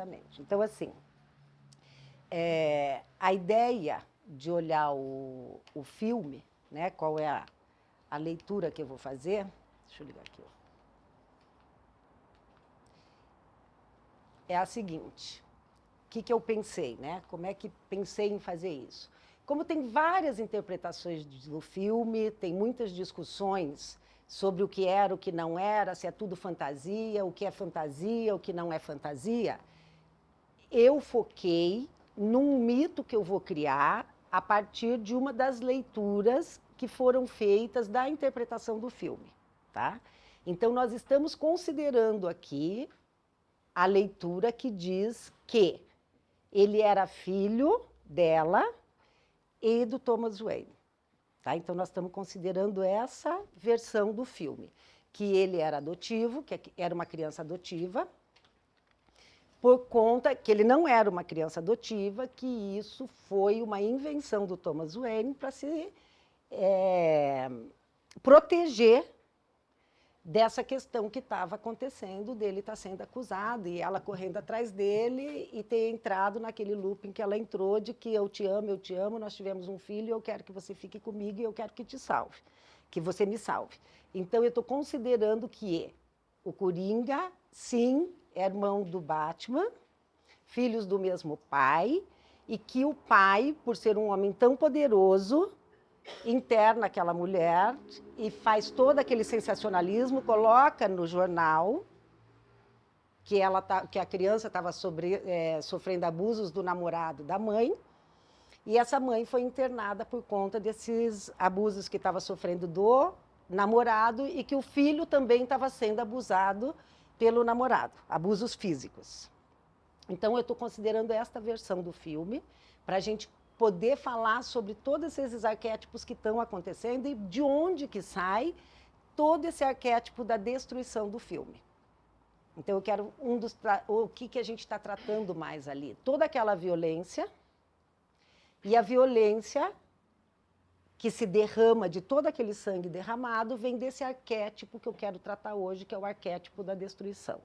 exatamente. Então, assim, a ideia de olhar o filme, né, qual é a leitura que eu vou fazer, deixa eu ligar aqui, ó. É a seguinte, o que eu pensei, né? Como é que pensei em fazer isso? Como tem várias interpretações do filme, tem muitas discussões sobre o que era, o que não era, se é tudo fantasia, o que não é fantasia, eu foquei num mito que eu vou criar a partir de uma das leituras que foram feitas da interpretação do filme, tá? Então, nós estamos considerando aqui a leitura que diz que ele era filho dela e do Thomas Wayne. Tá? Então, nós estamos considerando essa versão do filme, que ele era adotivo, que era uma criança adotiva, por conta que ele não era uma criança adotiva, que isso foi uma invenção do Thomas Wayne para se proteger dessa questão que estava acontecendo, dele estar sendo acusado, e ela correndo atrás dele e ter entrado naquele looping que ela entrou de que eu te amo, nós tivemos um filho, eu quero que você fique comigo e eu quero que te salve, que você me salve. Então, eu estou considerando que o Coringa, sim, é irmão do Batman, filhos do mesmo pai, e que o pai, por ser um homem tão poderoso, interna aquela mulher e faz todo aquele sensacionalismo, coloca no jornal que a criança estava sofrendo abusos do namorado da mãe, e essa mãe foi internada por conta desses abusos que estava sofrendo do namorado e que o filho também estava sendo abusado pelo namorado, abusos físicos. Então, eu estou considerando esta versão do filme para a gente poder falar sobre todos esses arquétipos que estão acontecendo e de onde que sai todo esse arquétipo da destruição do filme. Então, eu quero o que a gente está tratando mais ali? Toda aquela violência, e a violência que se derrama de todo aquele sangue derramado vem desse arquétipo que eu quero tratar hoje, que é o arquétipo da destruição.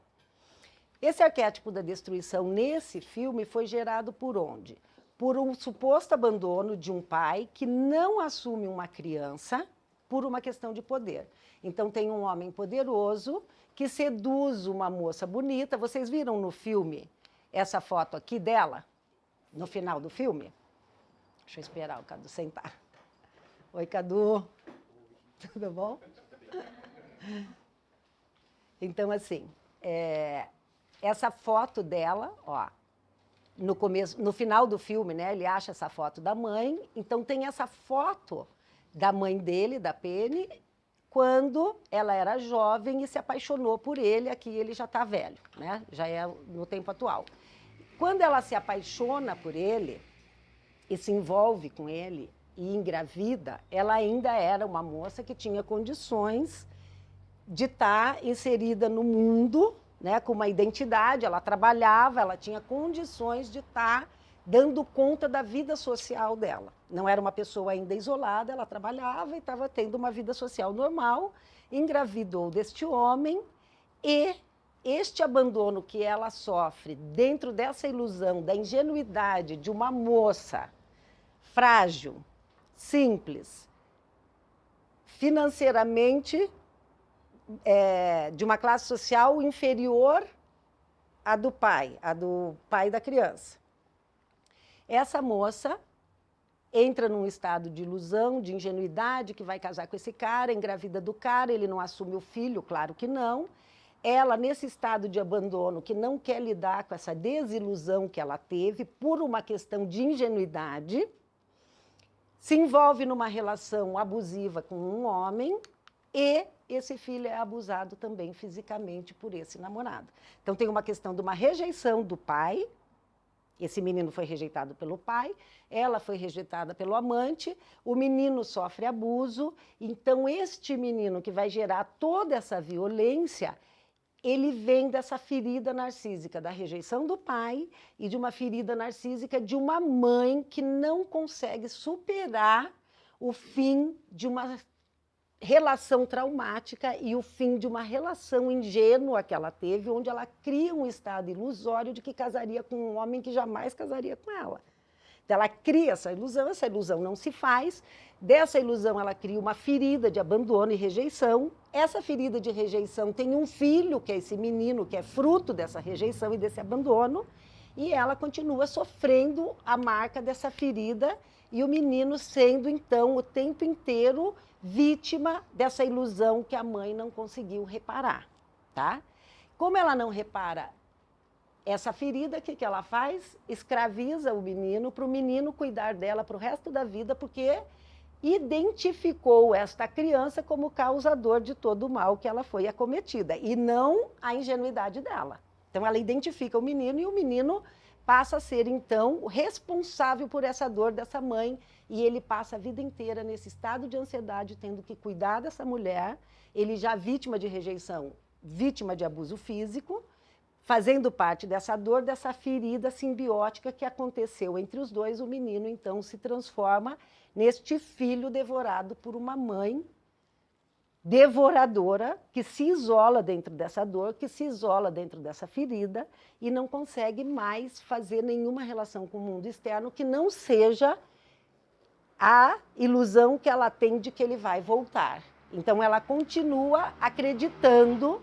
Esse arquétipo da destruição nesse filme foi gerado por onde? Por um suposto abandono de um pai que não assume uma criança por uma questão de poder. Então, tem um homem poderoso que seduz uma moça bonita. Vocês viram no filme essa foto aqui dela? No final do filme? Deixa eu esperar o Cadu sentar. Oi, Cadu. Tudo bom? Então, assim, essa foto dela, ó, no final do filme, né, ele acha essa foto da mãe, então tem essa foto da mãe dele, da Penny, quando ela era jovem e se apaixonou por ele, aqui ele já está velho, né, já é no tempo atual. Quando ela se apaixona por ele e se envolve com ele e engravida, ela ainda era uma moça que tinha condições de estar inserida no mundo, né, com uma identidade, ela trabalhava, ela tinha condições de estar dando conta da vida social dela. Não era uma pessoa ainda isolada, ela trabalhava e estava tendo uma vida social normal, engravidou deste homem, e este abandono que ela sofre dentro dessa ilusão da ingenuidade de uma moça frágil, simples, financeiramente de uma classe social inferior à do pai da criança. Essa moça entra num estado de ilusão, de ingenuidade, que vai casar com esse cara, engravida do cara, ele não assume o filho, claro que não. Ela, nesse estado de abandono, que não quer lidar com essa desilusão que ela teve, por uma questão de ingenuidade, se envolve numa relação abusiva com um homem, e esse filho é abusado também fisicamente por esse namorado. Então, tem uma questão de uma rejeição do pai. Esse menino foi rejeitado pelo pai, ela foi rejeitada pelo amante, o menino sofre abuso. Então, este menino que vai gerar toda essa violência, ele vem dessa ferida narcísica, da rejeição do pai e de uma ferida narcísica de uma mãe que não consegue superar o fim de uma relação traumática e o fim de uma relação ingênua que ela teve, onde ela cria um estado ilusório de que casaria com um homem que jamais casaria com ela. Então, ela cria essa ilusão não se faz, dessa ilusão ela cria uma ferida de abandono e rejeição, essa ferida de rejeição tem um filho, que é esse menino, que é fruto dessa rejeição e desse abandono, e ela continua sofrendo a marca dessa ferida, e o menino sendo, então, o tempo inteiro vítima dessa ilusão que a mãe não conseguiu reparar, tá? Como ela não repara essa ferida, o que ela faz? Escraviza o menino para o menino cuidar dela para o resto da vida, porque identificou esta criança como causador de todo o mal que ela foi acometida, e não a ingenuidade dela. Então, ela identifica o menino e o menino passa a ser, então, o responsável por essa dor dessa mãe, e ele passa a vida inteira nesse estado de ansiedade, tendo que cuidar dessa mulher, ele já vítima de rejeição, vítima de abuso físico, fazendo parte dessa dor, dessa ferida simbiótica que aconteceu entre os dois. O menino, então, se transforma neste filho devorado por uma mãe devoradora, que se isola dentro dessa dor, que se isola dentro dessa ferida e não consegue mais fazer nenhuma relação com o mundo externo que não seja a ilusão que ela tem de que ele vai voltar. Então, ela continua acreditando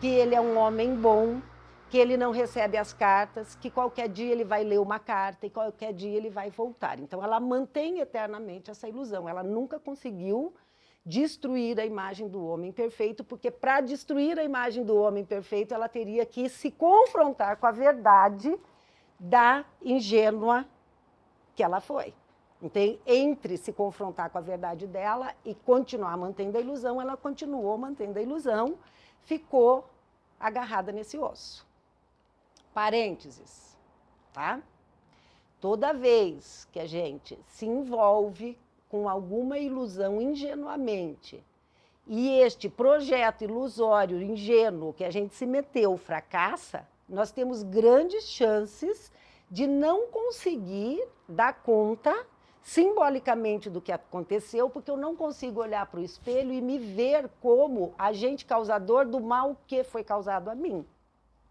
que ele é um homem bom, que ele não recebe as cartas, que qualquer dia ele vai ler uma carta e qualquer dia ele vai voltar. Então, ela mantém eternamente essa ilusão. Ela nunca conseguiu destruir a imagem do homem perfeito, porque para destruir a imagem do homem perfeito, ela teria que se confrontar com a verdade da ingênua que ela foi. Então, entre se confrontar com a verdade dela e continuar mantendo a ilusão, ela continuou mantendo a ilusão, ficou agarrada nesse osso. Parênteses, tá? Toda vez que a gente se envolve com alguma ilusão ingenuamente, e este projeto ilusório, ingênuo, que a gente se meteu, fracassa, nós temos grandes chances de não conseguir dar conta simbolicamente do que aconteceu, porque eu não consigo olhar para o espelho e me ver como agente causador do mal que foi causado a mim.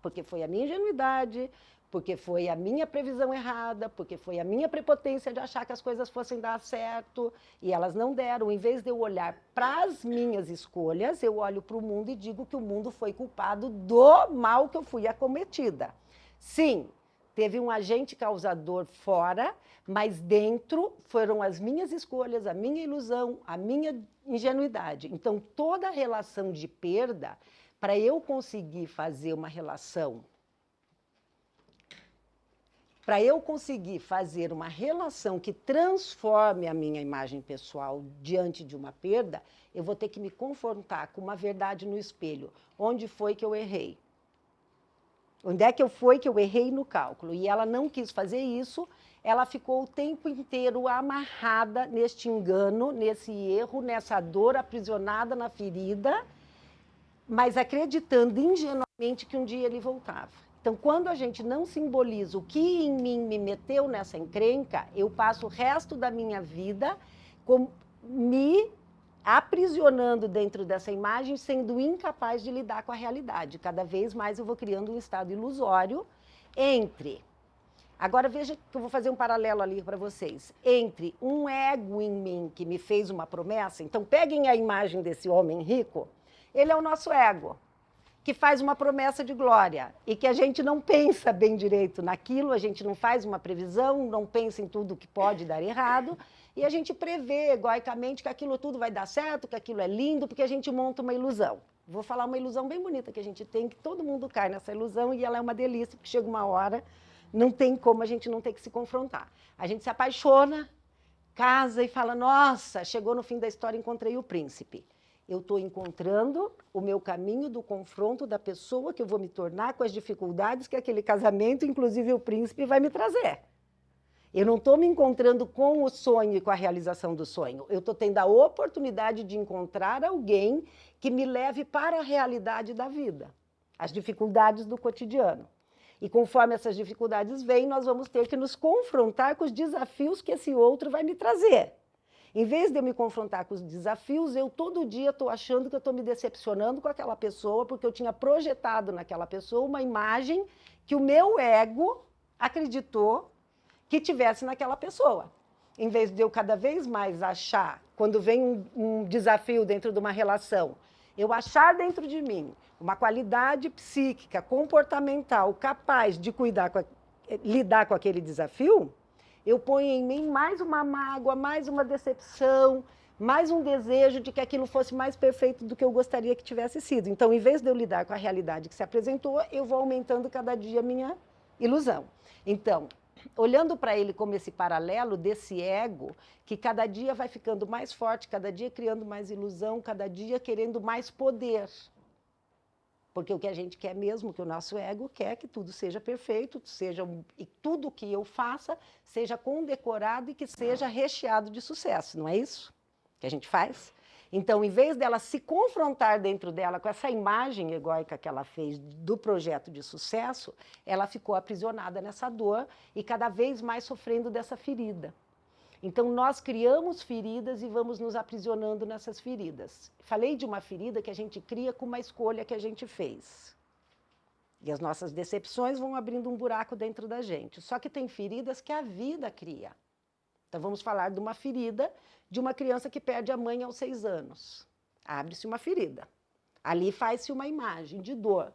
Porque foi a minha ingenuidade, porque foi a minha previsão errada, porque foi a minha prepotência de achar que as coisas fossem dar certo, e elas não deram. Em vez de eu olhar para as minhas escolhas, eu olho para o mundo e digo que o mundo foi culpado do mal que eu fui acometida. Sim, teve um agente causador fora, mas dentro foram as minhas escolhas, a minha ilusão, a minha ingenuidade. Então, toda relação de perda, para eu conseguir fazer uma relação, para eu conseguir fazer uma relação que transforme a minha imagem pessoal diante de uma perda, eu vou ter que me confrontar com uma verdade no espelho. Onde foi que eu errei? Onde é que foi que eu errei no cálculo? E ela não quis fazer isso, ela ficou o tempo inteiro amarrada neste engano, nesse erro, nessa dor, aprisionada na ferida, mas acreditando ingenuamente que um dia ele voltava. Então, quando a gente não simboliza o que em mim me meteu nessa encrenca, eu passo o resto da minha vida me aprisionando dentro dessa imagem, sendo incapaz de lidar com a realidade. Cada vez mais eu vou criando um estado ilusório entre... Agora veja que eu vou fazer um paralelo ali para vocês. Entre um ego em mim que me fez uma promessa, então peguem a imagem desse homem rico, ele é o nosso ego, que faz uma promessa de glória e que a gente não pensa bem direito naquilo, a gente não faz uma previsão, não pensa em tudo que pode dar errado, e a gente prevê egoicamente que aquilo tudo vai dar certo, que aquilo é lindo, porque a gente monta uma ilusão. Vou falar uma ilusão bem bonita que a gente tem, que todo mundo cai nessa ilusão e ela é uma delícia, porque chega uma hora, não tem como a gente não ter que se confrontar. A gente se apaixona, casa e fala, nossa, chegou no fim da história, encontrei o príncipe. Eu estou encontrando o meu caminho do confronto da pessoa que eu vou me tornar com as dificuldades que aquele casamento, inclusive o príncipe, vai me trazer. Eu não estou me encontrando com o sonho e com a realização do sonho. Eu estou tendo a oportunidade de encontrar alguém que me leve para a realidade da vida, as dificuldades do cotidiano. E conforme essas dificuldades vêm, nós vamos ter que nos confrontar com os desafios que esse outro vai me trazer. Em vez de eu me confrontar com os desafios, eu todo dia estou achando que eu estou me decepcionando com aquela pessoa, porque eu tinha projetado naquela pessoa uma imagem que o meu ego acreditou que tivesse naquela pessoa. Em vez de eu cada vez mais achar, quando vem um desafio dentro de uma relação, eu achar dentro de mim uma qualidade psíquica, comportamental, capaz de lidar com aquele desafio, eu ponho em mim mais uma mágoa, mais uma decepção, mais um desejo de que aquilo fosse mais perfeito do que eu gostaria que tivesse sido. Então, em vez de eu lidar com a realidade que se apresentou, eu vou aumentando cada dia a minha ilusão. Então, olhando para ele como esse paralelo desse ego, que cada dia vai ficando mais forte, cada dia criando mais ilusão, cada dia querendo mais poder. Porque o que a gente quer mesmo, que o nosso ego quer que tudo seja perfeito, e tudo que eu faça seja condecorado e que seja recheado de sucesso, não é isso que a gente faz? Então, em vez dela se confrontar dentro dela com essa imagem egóica que ela fez do projeto de sucesso, ela ficou aprisionada nessa dor e cada vez mais sofrendo dessa ferida. Então, nós criamos feridas e vamos nos aprisionando nessas feridas. Falei de uma ferida que a gente cria com uma escolha que a gente fez. E as nossas decepções vão abrindo um buraco dentro da gente. Só que tem feridas que a vida cria. Então, vamos falar de uma ferida de uma criança que perde a mãe aos 6 anos. Abre-se uma ferida. Ali faz-se uma imagem de dor.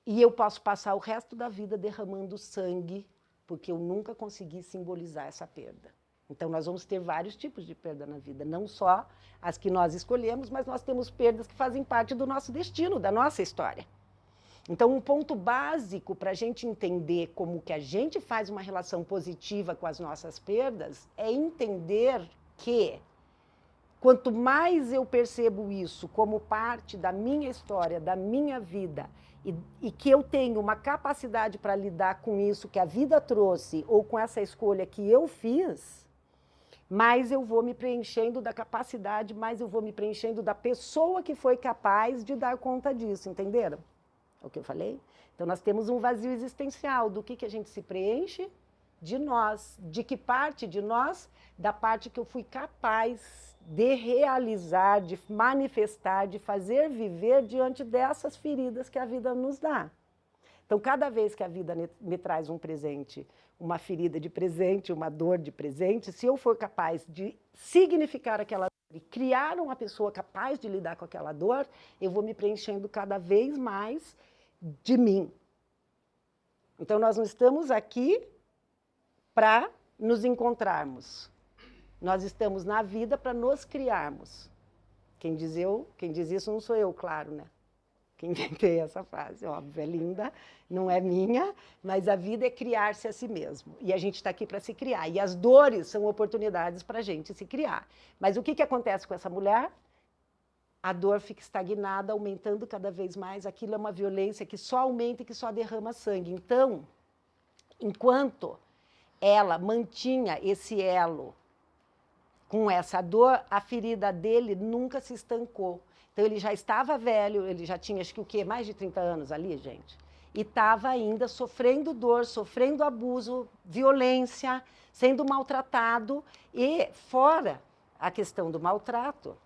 E eu posso passar o resto da vida derramando sangue, porque eu nunca consegui simbolizar essa perda. Então, nós vamos ter vários tipos de perda na vida, não só as que nós escolhemos, mas nós temos perdas que fazem parte do nosso destino, da nossa história. Então, um ponto básico para a gente entender como que a gente faz uma relação positiva com as nossas perdas é entender que, quanto mais eu percebo isso como parte da minha história, da minha vida, e que eu tenho uma capacidade para lidar com isso que a vida trouxe, ou com essa escolha que eu fiz, mais eu vou me preenchendo da capacidade, mais eu vou me preenchendo da pessoa que foi capaz de dar conta disso, entenderam? É o que eu falei? Então, nós temos um vazio existencial do que a gente se preenche de nós. De que parte de nós? Da parte que eu fui capaz de realizar, de manifestar, de fazer viver diante dessas feridas que a vida nos dá. Então, cada vez que a vida me traz um presente, uma ferida de presente, uma dor de presente, se eu for capaz de significar aquela dor e criar uma pessoa capaz de lidar com aquela dor, eu vou me preenchendo cada vez mais de mim. Então, nós não estamos aqui para nos encontrarmos. Nós estamos na vida para nos criarmos. Quem diz isso não sou eu, claro, né? Que inventei essa frase, óbvio, é linda, não é minha, mas a vida é criar-se a si mesmo. E a gente está aqui para se criar. E as dores são oportunidades para a gente se criar. Mas o que acontece com essa mulher? A dor fica estagnada, aumentando cada vez mais. Aquilo é uma violência que só aumenta e que só derrama sangue. Então, enquanto ela mantinha esse elo com essa dor, a ferida dele nunca se estancou. Então, ele já estava velho, ele já tinha, acho que o quê? Mais de 30 anos ali, gente? E estava ainda sofrendo dor, sofrendo abuso, violência, sendo maltratado. E, fora a questão do maltrato,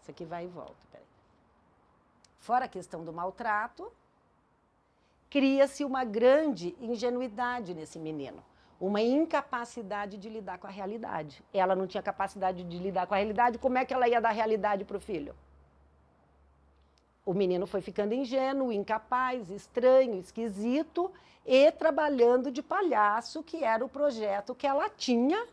isso aqui vai e volta, peraí. Fora a questão do maltrato, cria-se uma grande ingenuidade nesse menino. Uma incapacidade de lidar com a realidade. Ela não tinha capacidade de lidar com a realidade, como é que ela ia dar realidade para o filho? O menino foi ficando ingênuo, incapaz, estranho, esquisito, e trabalhando de palhaço, que era o projeto que ela tinha.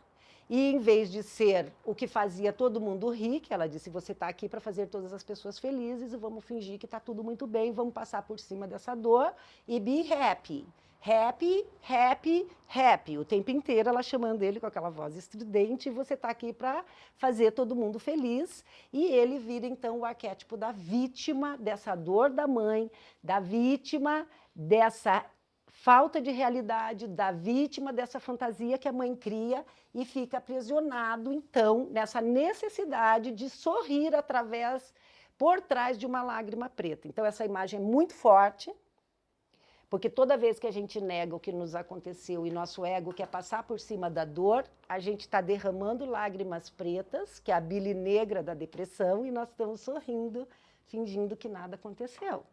E, em vez de ser o que fazia todo mundo rir, que ela disse, você está aqui para fazer todas as pessoas felizes, e vamos fingir que está tudo muito bem, vamos passar por cima dessa dor e be happy. Happy, happy, happy. O tempo inteiro ela chamando ele com aquela voz estridente, e você está aqui para fazer todo mundo feliz. E ele vira, então, o arquétipo da vítima dessa dor da mãe, da vítima dessa falta de realidade, da vítima dessa fantasia que a mãe cria, e fica aprisionado, então, nessa necessidade de sorrir por trás de uma lágrima preta. Então, essa imagem é muito forte, Porque toda vez que a gente nega o que nos aconteceu e nosso ego quer passar por cima da dor, a gente está derramando lágrimas pretas, que é a bile negra da depressão, e nós estamos sorrindo, fingindo que nada aconteceu.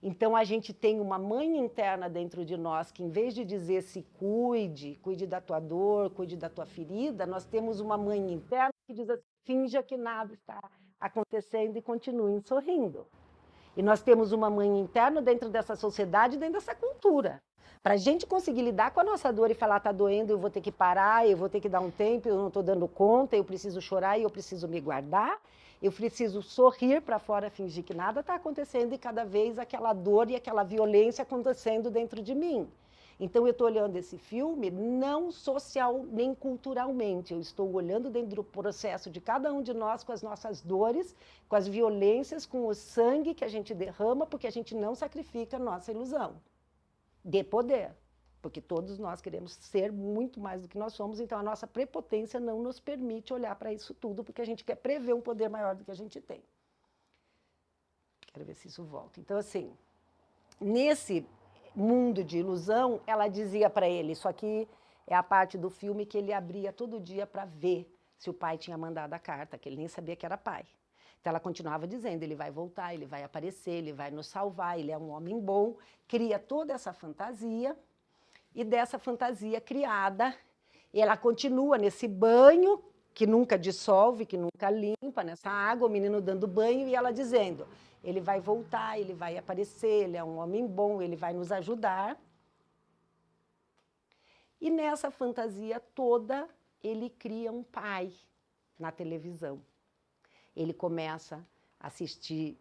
Então, a gente tem uma mãe interna dentro de nós que, em vez de dizer se cuide, cuide da tua dor, cuide da tua ferida, nós temos uma mãe interna que diz assim, finja que nada está acontecendo e continue sorrindo. E nós temos uma mãe interna dentro dessa sociedade, dentro dessa cultura. Para a gente conseguir lidar com a nossa dor e falar, está doendo, eu vou ter que parar, eu vou ter que dar um tempo, eu não estou dando conta, eu preciso chorar e eu preciso me guardar, eu preciso sorrir para fora, fingir que nada está acontecendo e cada vez aquela dor e aquela violência acontecendo dentro de mim. Então, eu estou olhando esse filme não social nem culturalmente, eu estou olhando dentro do processo de cada um de nós com as nossas dores, com as violências, com o sangue que a gente derrama, porque a gente não sacrifica a nossa ilusão de poder. Porque todos nós queremos ser muito mais do que nós somos, então a nossa prepotência não nos permite olhar para isso tudo, porque a gente quer prever um poder maior do que a gente tem. Quero ver se isso volta. Então, assim, nesse mundo de ilusão, ela dizia para ele, isso aqui é a parte do filme que ele abria todo dia para ver se o pai tinha mandado a carta, que ele nem sabia que era pai. Então ela continuava dizendo, ele vai voltar, ele vai aparecer, ele vai nos salvar, ele é um homem bom, cria toda essa fantasia, e dessa fantasia criada, ela continua nesse banho, que nunca dissolve, que nunca limpa, nessa água, o menino dando banho, e ela dizendo, ele vai voltar, ele vai aparecer, ele é um homem bom, ele vai nos ajudar. E nessa fantasia toda, ele cria um pai na televisão. Ele começa a assistir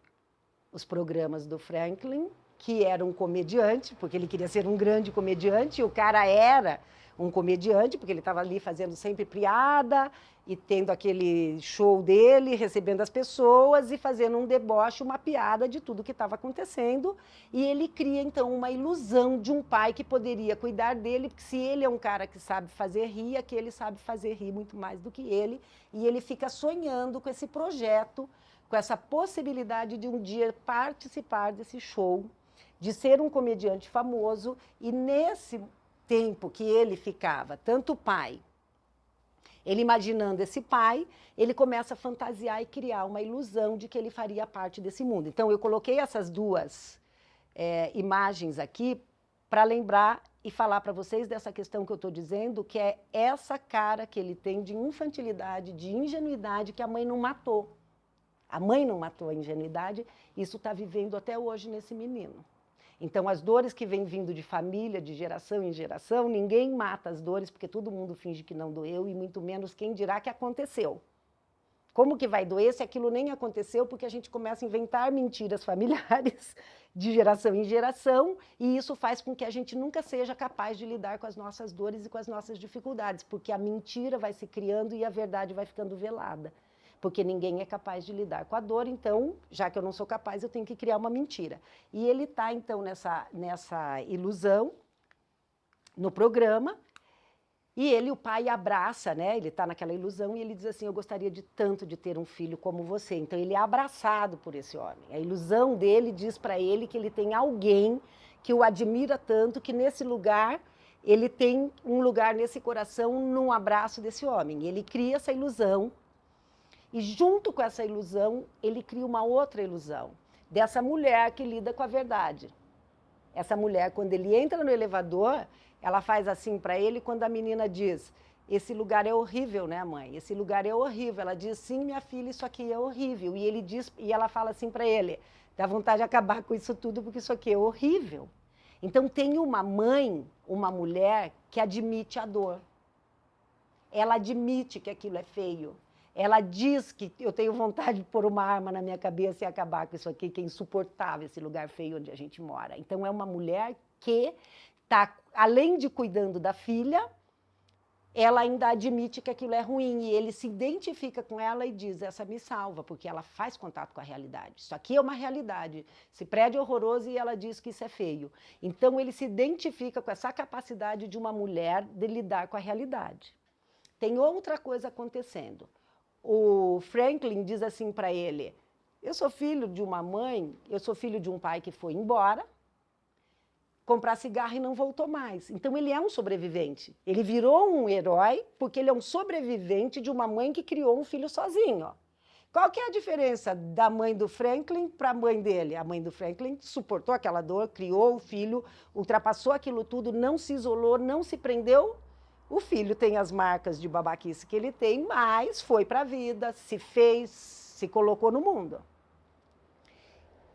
os programas do Franklin, que era um comediante, porque ele queria ser um grande comediante, e o cara era um comediante, porque ele estava ali fazendo sempre piada, e tendo aquele show dele, recebendo as pessoas, e fazendo um deboche, uma piada de tudo que estava acontecendo, e ele cria, então, uma ilusão de um pai que poderia cuidar dele, porque se ele é um cara que sabe fazer rir, aquele sabe fazer rir muito mais do que ele, e ele fica sonhando com esse projeto, com essa possibilidade de um dia participar desse show, de ser um comediante famoso, e nesse tempo que ele ficava, tanto o pai, ele imaginando esse pai, ele começa a fantasiar e criar uma ilusão de que ele faria parte desse mundo. Então, eu coloquei essas duas imagens aqui para lembrar e falar para vocês dessa questão que eu estou dizendo, que é essa cara que ele tem de infantilidade, de ingenuidade, que a mãe não matou. A mãe não matou a ingenuidade, isso está vivendo até hoje nesse menino. Então, as dores que vêm vindo de família, de geração em geração, ninguém mata as dores, porque todo mundo finge que não doeu, e muito menos quem dirá que aconteceu. Como que vai doer se aquilo nem aconteceu? Porque a gente começa a inventar mentiras familiares de geração em geração, e isso faz com que a gente nunca seja capaz de lidar com as nossas dores e com as nossas dificuldades, porque a mentira vai se criando e a verdade vai ficando velada. Porque ninguém é capaz de lidar com a dor, então, já que eu não sou capaz, eu tenho que criar uma mentira. E ele está, então, nessa ilusão, no programa, e ele, o pai, abraça, né? Ele está naquela ilusão, e ele diz assim, eu gostaria de tanto de ter um filho como você. Então, ele é abraçado por esse homem. A ilusão dele diz para ele que ele tem alguém que o admira tanto, que nesse lugar, ele tem um lugar nesse coração, num abraço desse homem. Ele cria essa ilusão, e junto com essa ilusão, ele cria uma outra ilusão, dessa mulher que lida com a verdade. Essa mulher, quando ele entra no elevador, ela faz assim para ele, quando a menina diz, esse lugar é horrível, né, mãe? Esse lugar é horrível. Ela diz, sim, minha filha, isso aqui é horrível. E ele diz, e ela fala assim para ele, dá vontade de acabar com isso tudo, porque isso aqui é horrível. Então, tem uma mãe, uma mulher, que admite a dor. Ela admite que aquilo é feio. Ela diz que eu tenho vontade de pôr uma arma na minha cabeça e acabar com isso aqui, que é insuportável, esse lugar feio onde a gente mora. Então, é uma mulher que está, além de cuidando da filha, ela ainda admite que aquilo é ruim, e ele se identifica com ela e diz, essa me salva, porque ela faz contato com a realidade. Isso aqui é uma realidade. Esse prédio é horroroso e ela diz que isso é feio. Então, ele se identifica com essa capacidade de uma mulher de lidar com a realidade. Tem outra coisa acontecendo. O Franklin diz assim para ele, eu sou filho de uma mãe, eu sou filho de um pai que foi embora, comprar cigarro e não voltou mais. Então, ele é um sobrevivente. Ele virou um herói porque ele é um sobrevivente de uma mãe que criou um filho sozinho. Qual que é a diferença da mãe do Franklin para a mãe dele? A mãe do Franklin suportou aquela dor, criou o filho, ultrapassou aquilo tudo, não se isolou, não se prendeu. O filho tem as marcas de babaquice que ele tem, mas foi para a vida, se fez, se colocou no mundo.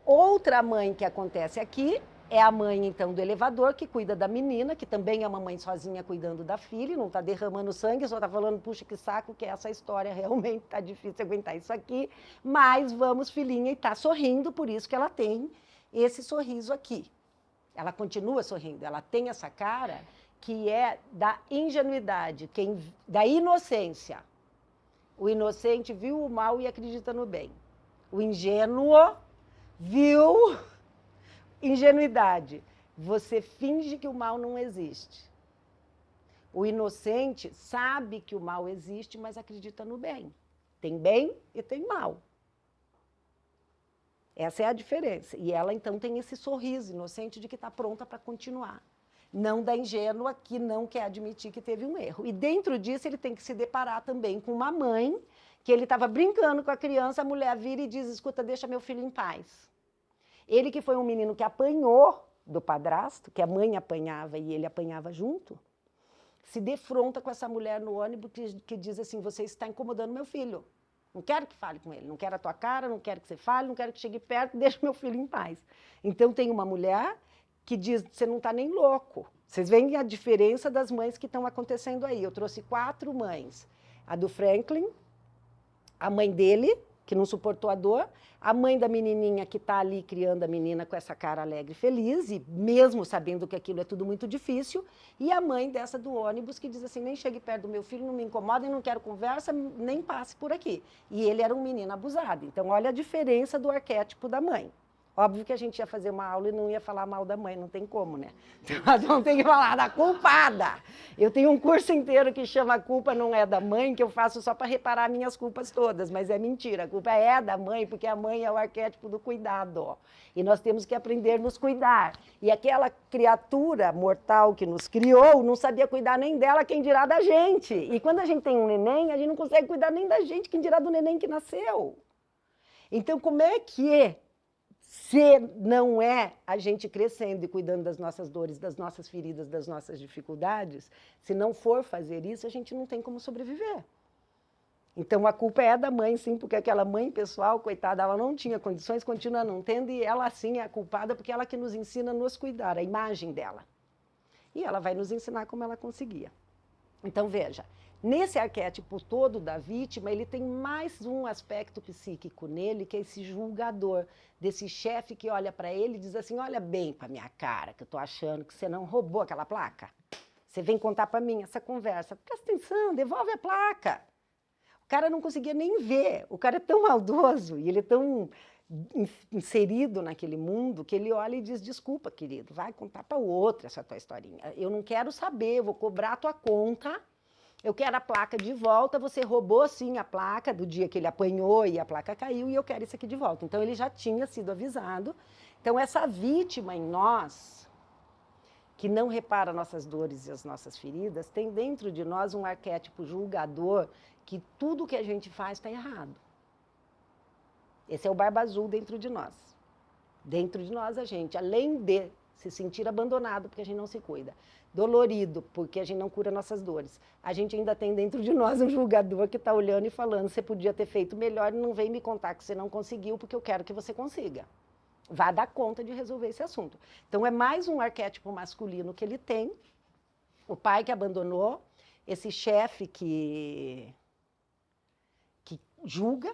Outra mãe que acontece aqui é a mãe, então, do elevador, que cuida da menina, que também é uma mãe sozinha cuidando da filha, não está derramando sangue, só está falando, puxa, que saco, que essa história realmente está difícil aguentar isso aqui, mas vamos, filhinha, e está sorrindo, por isso que ela tem esse sorriso aqui. Ela continua sorrindo, ela tem essa cara que é da ingenuidade, da inocência. O inocente viu o mal e acredita no bem. O ingênuo viu ingenuidade. Você finge que o mal não existe. O inocente sabe que o mal existe, mas acredita no bem. Tem bem e tem mal. Essa é a diferença. E ela, então, tem esse sorriso inocente de que está pronta para continuar. Não da ingênua que não quer admitir que teve um erro. E dentro disso ele tem que se deparar também com uma mãe, que ele estava brincando com a criança, a mulher vira e diz, escuta, deixa meu filho em paz. Ele que foi um menino que apanhou do padrasto, que a mãe apanhava e ele apanhava junto, se defronta com essa mulher no ônibus que diz assim, você está incomodando meu filho. Não quero que fale com ele, não quero a tua cara, não quero que você fale, não quero que chegue perto, deixa meu filho em paz. Então tem uma mulher que diz, você não está nem louco. Vocês veem a diferença das mães que estão acontecendo aí. Eu trouxe 4 mães. A do Franklin, a mãe dele, que não suportou a dor, a mãe da menininha que está ali criando a menina com essa cara alegre e feliz, e mesmo sabendo que aquilo é tudo muito difícil, e a mãe dessa do ônibus que diz assim, nem chegue perto do meu filho, não me incomoda, não quero conversa, nem passe por aqui. E ele era um menino abusado. Então, olha a diferença do arquétipo da mãe. Óbvio que a gente ia fazer uma aula e não ia falar mal da mãe, não tem como, né? Nós vamos ter que falar da culpada. Eu tenho um curso inteiro que chama A Culpa Não É da Mãe, que eu faço só para reparar minhas culpas todas, mas é mentira, a culpa é da mãe, porque a mãe é o arquétipo do cuidado. E nós temos que aprender a nos cuidar. E aquela criatura mortal que nos criou não sabia cuidar nem dela, quem dirá da gente. E quando a gente tem um neném, a gente não consegue cuidar nem da gente, quem dirá do neném que nasceu. Então, como é que se não é a gente crescendo e cuidando das nossas dores, das nossas feridas, das nossas dificuldades, se não for fazer isso, a gente não tem como sobreviver. Então, a culpa é da mãe, sim, porque aquela mãe pessoal, coitada, ela não tinha condições, continua não tendo, e ela, sim, é a culpada, porque ela que nos ensina a nos cuidar, a imagem dela. E ela vai nos ensinar como ela conseguia. Então, veja, nesse arquétipo todo da vítima, ele tem mais um aspecto psíquico nele, que é esse julgador, desse chefe que olha para ele e diz assim, olha bem para minha cara, que eu estou achando que você não roubou aquela placa. Você vem contar para mim essa conversa. Presta atenção, devolve a placa. O cara não conseguia nem ver. O cara é tão maldoso e ele é tão inserido naquele mundo que ele olha e diz, desculpa, querido, vai contar para o outro essa tua historinha. Eu não quero saber, eu vou cobrar a tua conta, eu quero a placa de volta, você roubou sim a placa do dia que ele apanhou e a placa caiu e eu quero isso aqui de volta. Então ele já tinha sido avisado. Então essa vítima em nós, que não repara nossas dores e as nossas feridas, tem dentro de nós um arquétipo julgador que tudo que a gente faz está errado. Esse é o barba azul dentro de nós. Dentro de nós, a gente, além de se sentir abandonado porque a gente não se cuida, dolorido porque a gente não cura nossas dores, a gente ainda tem dentro de nós um julgador que está olhando e falando, você podia ter feito melhor e não vem me contar que você não conseguiu porque eu quero que você consiga. Vá dar conta de resolver esse assunto. Então, é mais um arquétipo masculino que ele tem, o pai que abandonou, esse chefe que julga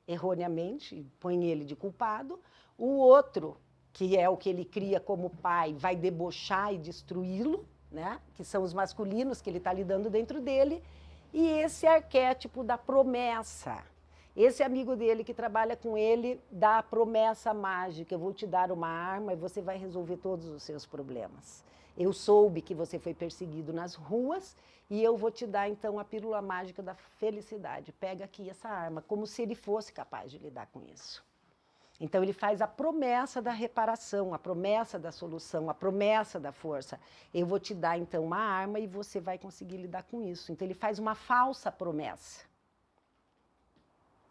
erroneamente, põe ele de culpado, o outro, que é o que ele cria como pai, vai debochar e destruí-lo, né? Que são os masculinos que ele está lidando dentro dele, e esse arquétipo da promessa. Esse amigo dele que trabalha com ele dá a promessa mágica, eu vou te dar uma arma e você vai resolver todos os seus problemas. Eu soube que você foi perseguido nas ruas e eu vou te dar, então, a pílula mágica da felicidade. Pega aqui essa arma, como se ele fosse capaz de lidar com isso. Então, ele faz a promessa da reparação, a promessa da solução, a promessa da força. Eu vou te dar, então, uma arma e você vai conseguir lidar com isso. Então, ele faz uma falsa promessa.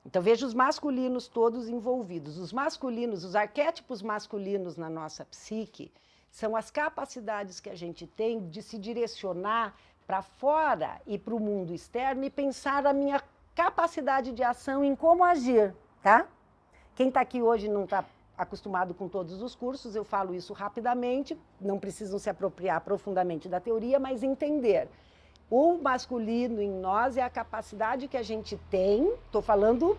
Então, veja os masculinos todos envolvidos. Os masculinos, os arquétipos masculinos na nossa psique, são as capacidades que a gente tem de se direcionar para fora e para o mundo externo e pensar a minha capacidade de ação em como agir, tá? Quem está aqui hoje não está acostumado com todos os cursos, eu falo isso rapidamente, não precisam se apropriar profundamente da teoria, mas entender. O masculino em nós é a capacidade que a gente tem, estou falando,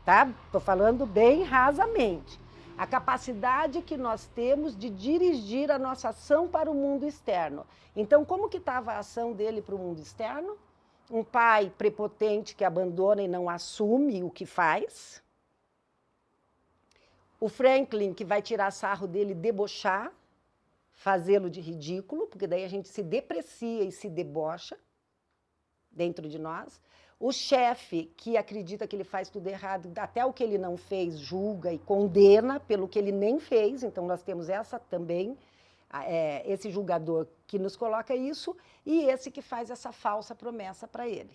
tá? Estou falando bem rasamente. A capacidade que nós temos de dirigir a nossa ação para o mundo externo. Então, como que estava a ação dele para o mundo externo? Um pai prepotente que abandona e não assume o que faz. O Franklin, que vai tirar sarro dele, debochar, fazê-lo de ridículo, porque daí a gente se deprecia e se debocha dentro de nós. O chefe, que acredita que ele faz tudo errado, até o que ele não fez, julga e condena pelo que ele nem fez. Então, nós temos essa também, esse julgador que nos coloca isso, e esse que faz essa falsa promessa para ele.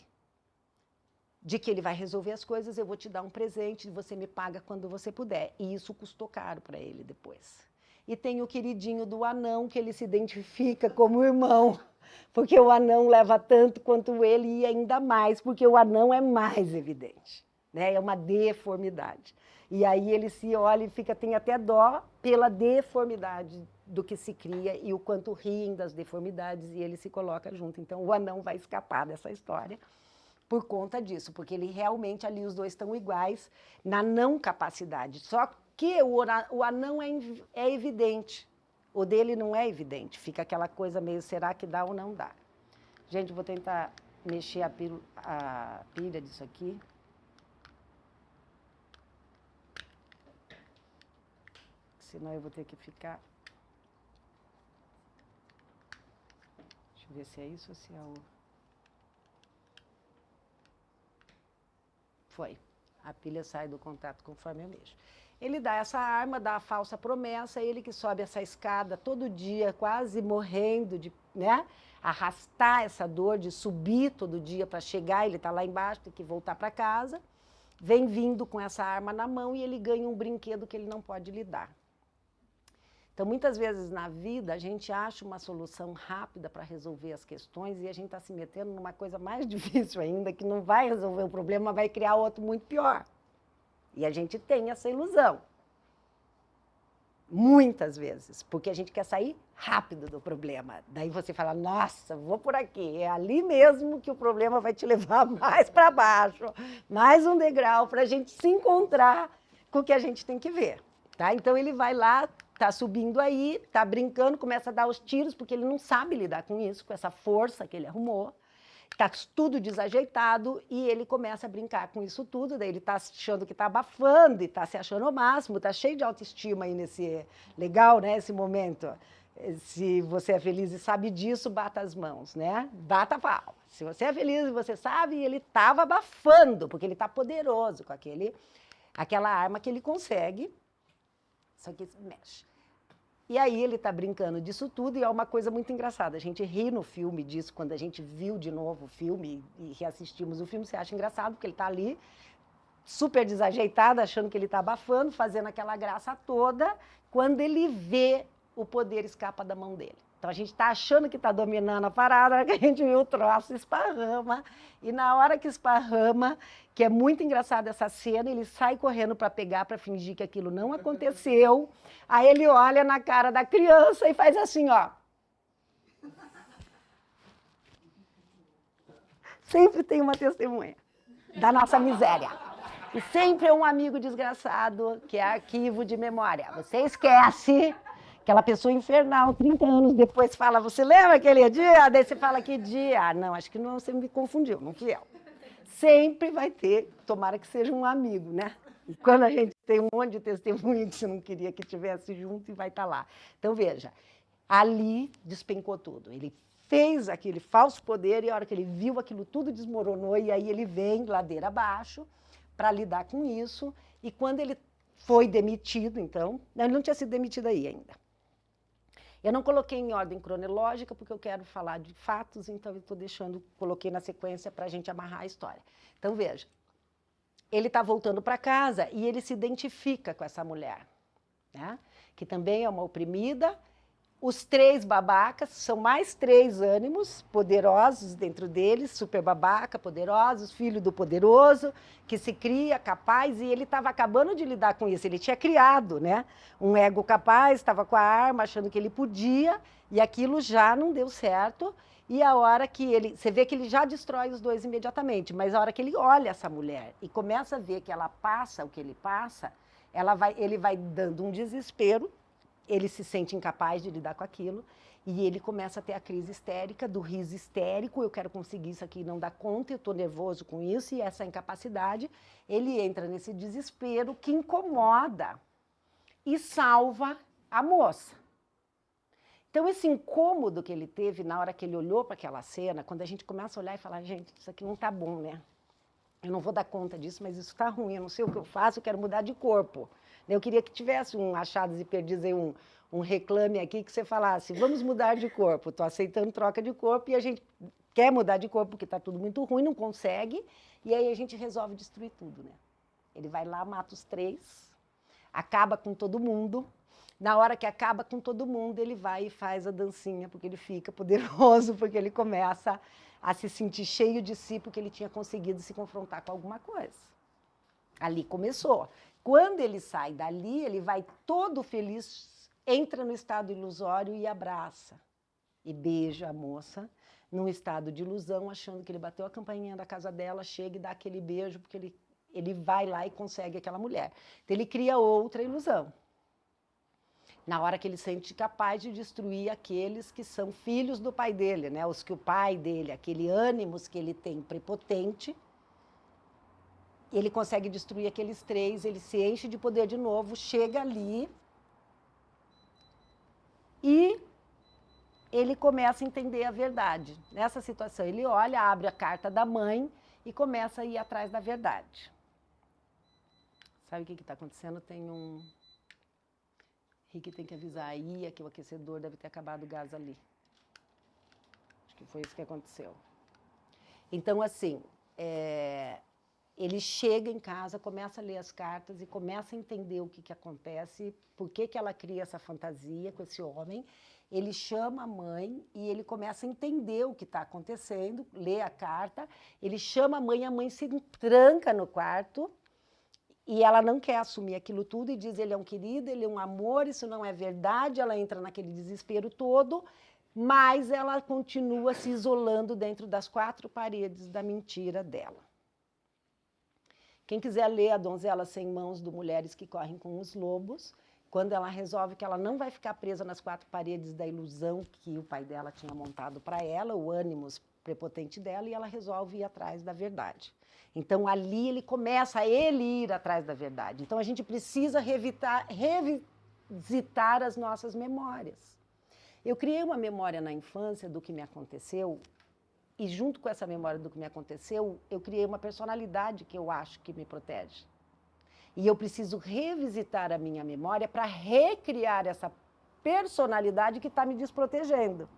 De que ele vai resolver as coisas, eu vou te dar um presente, você me paga quando você puder. E isso custou caro para ele depois. E tem o queridinho do anão, que ele se identifica como irmão, porque o anão leva tanto quanto ele e ainda mais, porque o anão é mais evidente, né? É uma deformidade. E aí ele se olha e tem até dó pela deformidade do que se cria e o quanto riem das deformidades, e ele se coloca junto. Então o anão vai escapar dessa história por conta disso, porque ele realmente ali os dois estão iguais na não capacidade. Só que o anão é evidente, o dele não é evidente, fica aquela coisa meio, será que dá ou não dá? Gente, vou tentar mexer a pilha disso aqui. Senão eu vou ter que ficar... Deixa eu ver se é isso ou se é o... Foi. A pilha sai do contato conforme eu mexo. Ele dá essa arma, dá a falsa promessa, ele que sobe essa escada todo dia, quase morrendo de, né, arrastar essa dor de subir todo dia para chegar, ele está lá embaixo, tem que voltar para casa, vem vindo com essa arma na mão e ele ganha um brinquedo que ele não pode lidar. Então, muitas vezes na vida, a gente acha uma solução rápida para resolver as questões e a gente está se metendo numa coisa mais difícil ainda, que não vai resolver o problema, mas vai criar outro muito pior. E a gente tem essa ilusão. Muitas vezes, porque a gente quer sair rápido do problema. Daí você fala, nossa, vou por aqui. É ali mesmo que o problema vai te levar mais para baixo, mais um degrau para a gente se encontrar com o que a gente tem que ver. Tá? Então ele vai lá, está subindo aí, está brincando, começa a dar os tiros, porque ele não sabe lidar com isso, com essa força que ele arrumou. Está tudo desajeitado e ele começa a brincar com isso tudo, daí ele está achando que está abafando e está se achando o máximo, está cheio de autoestima aí nesse... Legal, né, esse momento. Se você é feliz e sabe disso, bata as mãos, né? Bata a palma. Se você é feliz e você sabe, ele estava abafando, porque ele está poderoso com aquela arma que ele consegue, só que mexe. E aí ele está brincando disso tudo e é uma coisa muito engraçada. A gente ri no filme disso, quando a gente viu de novo o filme e reassistimos o filme, você acha engraçado, porque ele está ali super desajeitado, achando que ele está abafando, fazendo aquela graça toda, quando ele vê o poder escapa da mão dele. Então a gente está achando que está dominando a parada, na hora que a gente vê o troço, esparrama, e na hora que esparrama, que é muito engraçada essa cena, ele sai correndo para pegar, para fingir que aquilo não aconteceu, aí ele olha na cara da criança e faz assim, ó. Sempre tem uma testemunha da nossa miséria. E sempre é um amigo desgraçado, que é arquivo de memória. Você esquece... Aquela pessoa infernal, 30 anos depois fala, você lembra aquele dia? Daí você fala, que dia? Ah, não, acho que não, você me confundiu, não fui eu. Sempre vai ter, tomara que seja um amigo, né? E quando a gente tem um monte de testemunho que você não queria que estivesse junto e vai estar lá. Então, veja, ali despencou tudo. Ele fez aquele falso poder e a hora que ele viu aquilo tudo desmoronou e aí ele vem ladeira abaixo para lidar com isso. E quando ele foi demitido, então. Não, ele não tinha sido demitido aí ainda. Eu não coloquei em ordem cronológica, porque eu quero falar de fatos, então eu estou deixando, coloquei na sequência para a gente amarrar a história. Então, veja, ele está voltando para casa e ele se identifica com essa mulher, né? Que também é uma oprimida. Os 3 babacas, são mais 3 ânimos poderosos dentro deles, super babaca, poderosos, filho do poderoso, que se cria capaz, e ele estava acabando de lidar com isso. Ele tinha criado, né, um ego capaz, estava com a arma, achando que ele podia, e aquilo já não deu certo. E a hora que ele... Você vê que ele já destrói os 2 imediatamente, mas a hora que ele olha essa mulher e começa a ver que ela passa o que ele passa, ele vai dando um desespero. Ele se sente incapaz de lidar com aquilo e ele começa a ter a crise histérica, do riso histérico, eu quero conseguir isso aqui, não dá conta, eu estou nervoso com isso, e essa incapacidade, ele entra nesse desespero que incomoda e salva a moça. Então, esse incômodo que ele teve na hora que ele olhou para aquela cena, quando a gente começa a olhar e falar, gente, isso aqui não está bom, né? Eu não vou dar conta disso, mas isso está ruim, eu não sei o que eu faço, eu quero mudar de corpo. Eu queria que tivesse um Achados e Perdidos, um reclame aqui, que você falasse, vamos mudar de corpo, estou aceitando troca de corpo, e a gente quer mudar de corpo porque está tudo muito ruim, não consegue, e aí a gente resolve destruir tudo, né? Ele vai lá, mata os 3, acaba com todo mundo. Na hora que acaba com todo mundo, ele vai e faz a dancinha, porque ele fica poderoso, porque ele começa a se sentir cheio de si, porque ele tinha conseguido se confrontar com alguma coisa. Ali começou. Quando ele sai dali, ele vai todo feliz, entra no estado ilusório e abraça. E beija a moça, num estado de ilusão, achando que ele bateu a campainha da casa dela, chega e dá aquele beijo, porque ele vai lá e consegue aquela mulher. Então, ele cria outra ilusão. Na hora que ele se sente capaz de destruir aqueles que são filhos do pai dele, né? Os que o pai dele, aquele ânimos que ele tem prepotente, ele consegue destruir aqueles 3, ele se enche de poder de novo, chega ali e ele começa a entender a verdade. Nessa situação, ele olha, abre a carta da mãe e começa a ir atrás da verdade. Sabe o que está acontecendo? Tem um... Rick tem que avisar a Ia que o aquecedor deve ter acabado o gás ali. Acho que foi isso que aconteceu. Então, assim, ele chega em casa, começa a ler as cartas e começa a entender o que acontece, por que ela cria essa fantasia com esse homem. Ele chama a mãe e ele começa a entender o que está acontecendo, lê a carta, ele chama a mãe se tranca no quarto, e ela não quer assumir aquilo tudo e diz, ele é um querido, ele é um amor, isso não é verdade, ela entra naquele desespero todo, mas ela continua se isolando dentro das 4 paredes da mentira dela. Quem quiser ler A Donzela Sem Mãos, do Mulheres que Correm com os Lobos, quando ela resolve que ela não vai ficar presa nas 4 paredes da ilusão que o pai dela tinha montado para ela, o ânimos prepotente dela, e ela resolve ir atrás da verdade. Então, ali ele começa a ir atrás da verdade. Então, a gente precisa revisitar as nossas memórias. Eu criei uma memória na infância do que me aconteceu, e junto com essa memória do que me aconteceu, eu criei uma personalidade que eu acho que me protege. E eu preciso revisitar a minha memória para recriar essa personalidade que está me desprotegendo.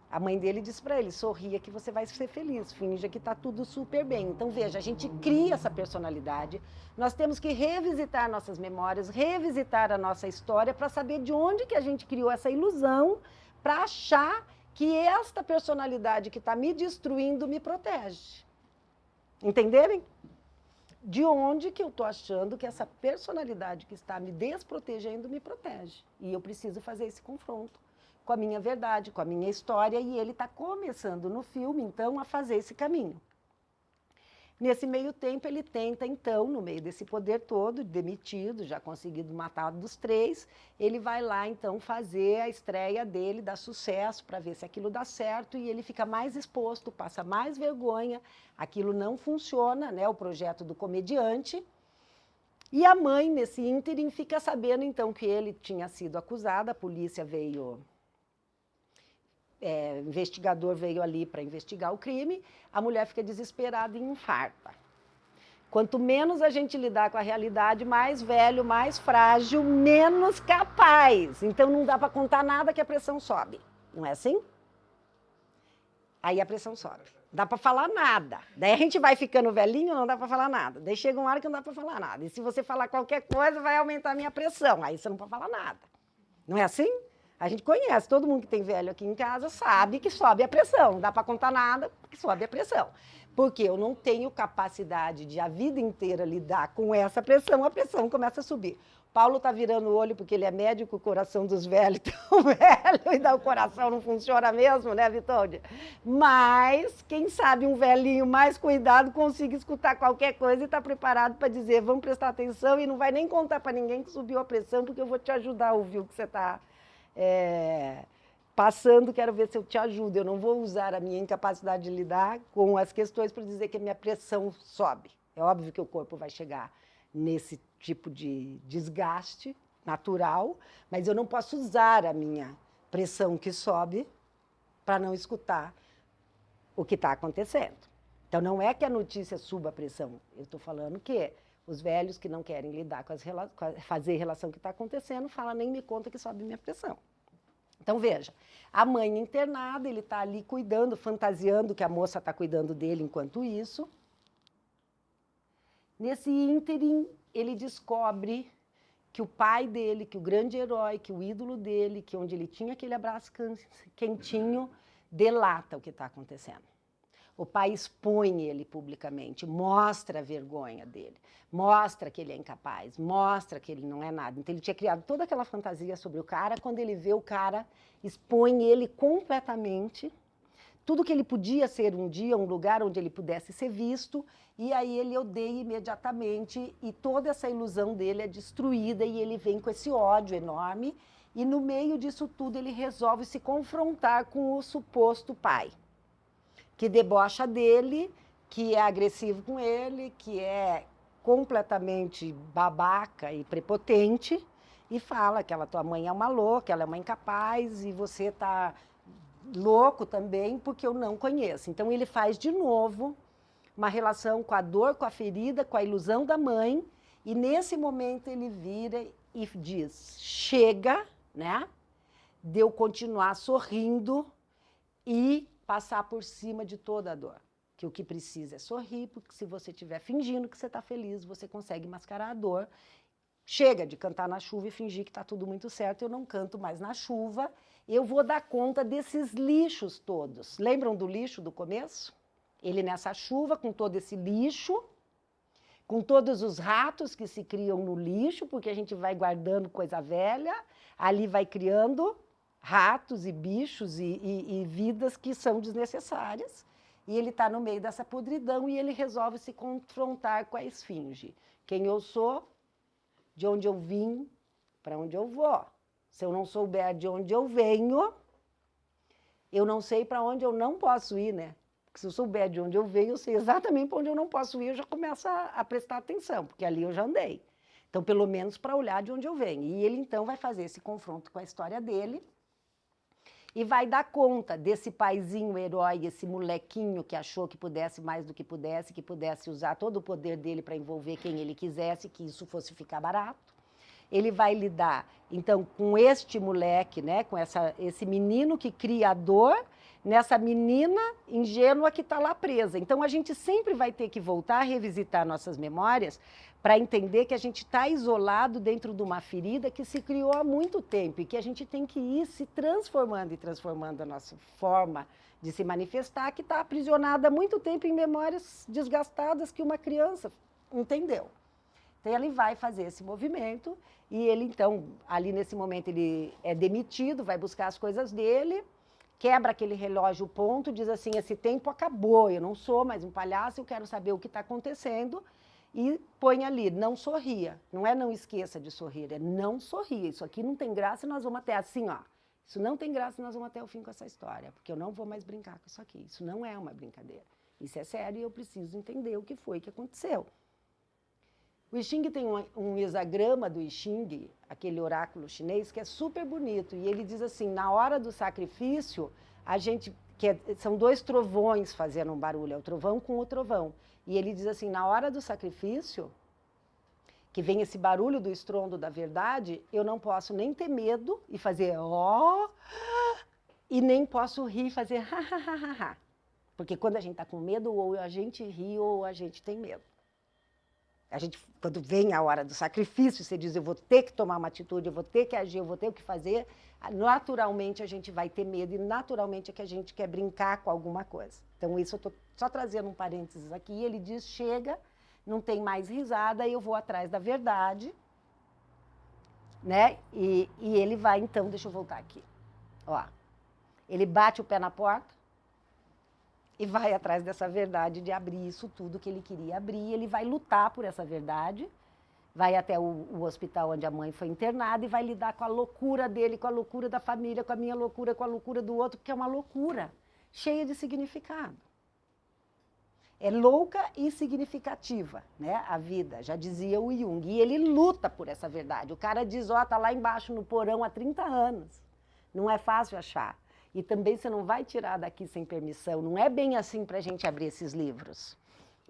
A mãe dele disse para ele, sorria que você vai ser feliz, finja que está tudo super bem. Então, veja, a gente cria essa personalidade, nós temos que revisitar nossas memórias, revisitar a nossa história para saber de onde que a gente criou essa ilusão para achar que esta personalidade que está me destruindo me protege. Entenderem? De onde que eu estou achando que essa personalidade que está me desprotegendo me protege. E eu preciso fazer esse confronto com a minha verdade, com a minha história, e ele está começando no filme, então, a fazer esse caminho. Nesse meio tempo, ele tenta, então, no meio desse poder todo, demitido, já conseguido matar dos 3, ele vai lá, então, fazer a estreia dele, dar sucesso, para ver se aquilo dá certo, e ele fica mais exposto, passa mais vergonha, aquilo não funciona, né, o projeto do comediante. E a mãe, nesse ínterim, fica sabendo, então, que ele tinha sido acusado, a polícia veio... investigador veio ali para investigar o crime, a mulher fica desesperada e infarta. Quanto menos a gente lidar com a realidade, mais velho, mais frágil, menos capaz. Então não dá para contar nada que a pressão sobe. Não é assim? Aí a pressão sobe. Dá para falar nada. Daí a gente vai ficando velhinho, não dá para falar nada. Daí chega uma hora que não dá para falar nada. E se você falar qualquer coisa, vai aumentar a minha pressão. Aí você não pode falar nada. Não é assim? A gente conhece, todo mundo que tem velho aqui em casa sabe que sobe a pressão. Não dá para contar nada, que sobe a pressão. Porque eu não tenho capacidade de a vida inteira lidar com essa pressão, a pressão começa a subir. Paulo está virando o olho porque ele é médico, o coração dos velhos tão velho, e o coração não funciona mesmo, né, Vitória? Mas, quem sabe um velhinho mais cuidado consiga escutar qualquer coisa e está preparado para dizer, vamos prestar atenção e não vai nem contar para ninguém que subiu a pressão, porque eu vou te ajudar a ouvir o que você está passando, quero ver se eu te ajudo. Eu não vou usar a minha incapacidade de lidar com as questões para dizer que a minha pressão sobe. É óbvio que o corpo vai chegar nesse tipo de desgaste natural, mas eu não posso usar a minha pressão que sobe para não escutar o que está acontecendo. Então, não é que a notícia suba a pressão. Eu estou falando que os velhos que não querem lidar com fazer relação com o que está acontecendo, falam, nem me conta que sobe minha pressão. Então, veja, a mãe internada, ele está ali cuidando, fantasiando que a moça está cuidando dele enquanto isso. Nesse ínterim, ele descobre que o pai dele, que o grande herói, que o ídolo dele, que onde ele tinha aquele abraço quentinho, delata o que está acontecendo. O pai expõe ele publicamente, mostra a vergonha dele, mostra que ele é incapaz, mostra que ele não é nada. Então, ele tinha criado toda aquela fantasia sobre o cara, quando ele vê o cara, expõe ele completamente, tudo que ele podia ser um dia, um lugar onde ele pudesse ser visto, e aí ele odeia imediatamente, e toda essa ilusão dele é destruída, e ele vem com esse ódio enorme, e no meio disso tudo ele resolve se confrontar com o suposto pai, que debocha dele, que é agressivo com ele, que é completamente babaca e prepotente, e fala que tua mãe é uma louca, ela é uma incapaz, e você está louco também, porque eu não conheço. Então, ele faz de novo uma relação com a dor, com a ferida, com a ilusão da mãe, e nesse momento ele vira e diz, chega, né, de eu continuar sorrindo e passar por cima de toda a dor. Que o que precisa é sorrir, porque se você estiver fingindo que você está feliz, você consegue mascarar a dor. Chega de cantar na chuva e fingir que está tudo muito certo, eu não canto mais na chuva, eu vou dar conta desses lixos todos. Lembram do lixo do começo? Ele nessa chuva, com todo esse lixo, com todos os ratos que se criam no lixo, porque a gente vai guardando coisa velha, ali vai criando ratos e bichos e vidas que são desnecessárias, e ele está no meio dessa podridão e ele resolve se confrontar com a esfinge. Quem eu sou, de onde eu vim, para onde eu vou. Se eu não souber de onde eu venho, eu não sei para onde eu não posso ir, né? Porque se eu souber de onde eu venho, eu sei exatamente para onde eu não posso ir, eu já começo a prestar atenção, porque ali eu já andei. Então, pelo menos para olhar de onde eu venho. E ele, então, vai fazer esse confronto com a história dele, e vai dar conta desse paizinho herói, esse molequinho que achou que pudesse mais do que pudesse usar todo o poder dele para envolver quem ele quisesse, que isso fosse ficar barato. Ele vai lidar, então, com este moleque, né, com esse menino que cria a dor, nessa menina ingênua que está lá presa. Então, a gente sempre vai ter que voltar a revisitar nossas memórias para entender que a gente está isolado dentro de uma ferida que se criou há muito tempo e que a gente tem que ir se transformando e transformando a nossa forma de se manifestar, que está aprisionada há muito tempo em memórias desgastadas que uma criança entendeu. Então, ele vai fazer esse movimento e ele, então, ali nesse momento, ele é demitido, vai buscar as coisas dele, quebra aquele relógio ponto, diz assim, esse tempo acabou, eu não sou mais um palhaço, eu quero saber o que está acontecendo, e põe ali, não sorria. Não é não esqueça de sorrir, é não sorria. Isso aqui não tem graça e nós vamos até assim, ó. Isso não tem graça e nós vamos até o fim com essa história, porque eu não vou mais brincar com isso aqui. Isso não é uma brincadeira. Isso é sério e eu preciso entender o que foi que aconteceu. O I Ching tem um hexagrama do I Ching, aquele oráculo chinês, que é super bonito. E ele diz assim, na hora do sacrifício, são dois trovões fazendo um barulho, é o trovão com o trovão. E ele diz assim, na hora do sacrifício, que vem esse barulho do estrondo da verdade, eu não posso nem ter medo e fazer ó, e nem posso rir e fazer ha, ha, ha, ha, ha. Porque quando a gente está com medo, ou a gente ri ou a gente tem medo. A gente, quando vem a hora do sacrifício, você diz, eu vou ter que tomar uma atitude, eu vou ter que agir, eu vou ter o que fazer, naturalmente a gente vai ter medo e naturalmente é que a gente quer brincar com alguma coisa. Então isso eu estou só trazendo um parênteses aqui, ele diz, chega, não tem mais risada, eu vou atrás da verdade, né? E ele vai, então, deixa eu voltar aqui, ó, ele bate o pé na porta, e vai atrás dessa verdade de abrir isso tudo que ele queria abrir. Ele vai lutar por essa verdade, vai até o hospital onde a mãe foi internada e vai lidar com a loucura dele, com a loucura da família, com a minha loucura, com a loucura do outro, porque é uma loucura cheia de significado. É louca e significativa, né, a vida, já dizia o Jung. E ele luta por essa verdade. O cara diz, ó, tá lá embaixo no porão há 30 anos. Não é fácil achar. E também você não vai tirar daqui sem permissão. Não é bem assim para a gente abrir esses livros.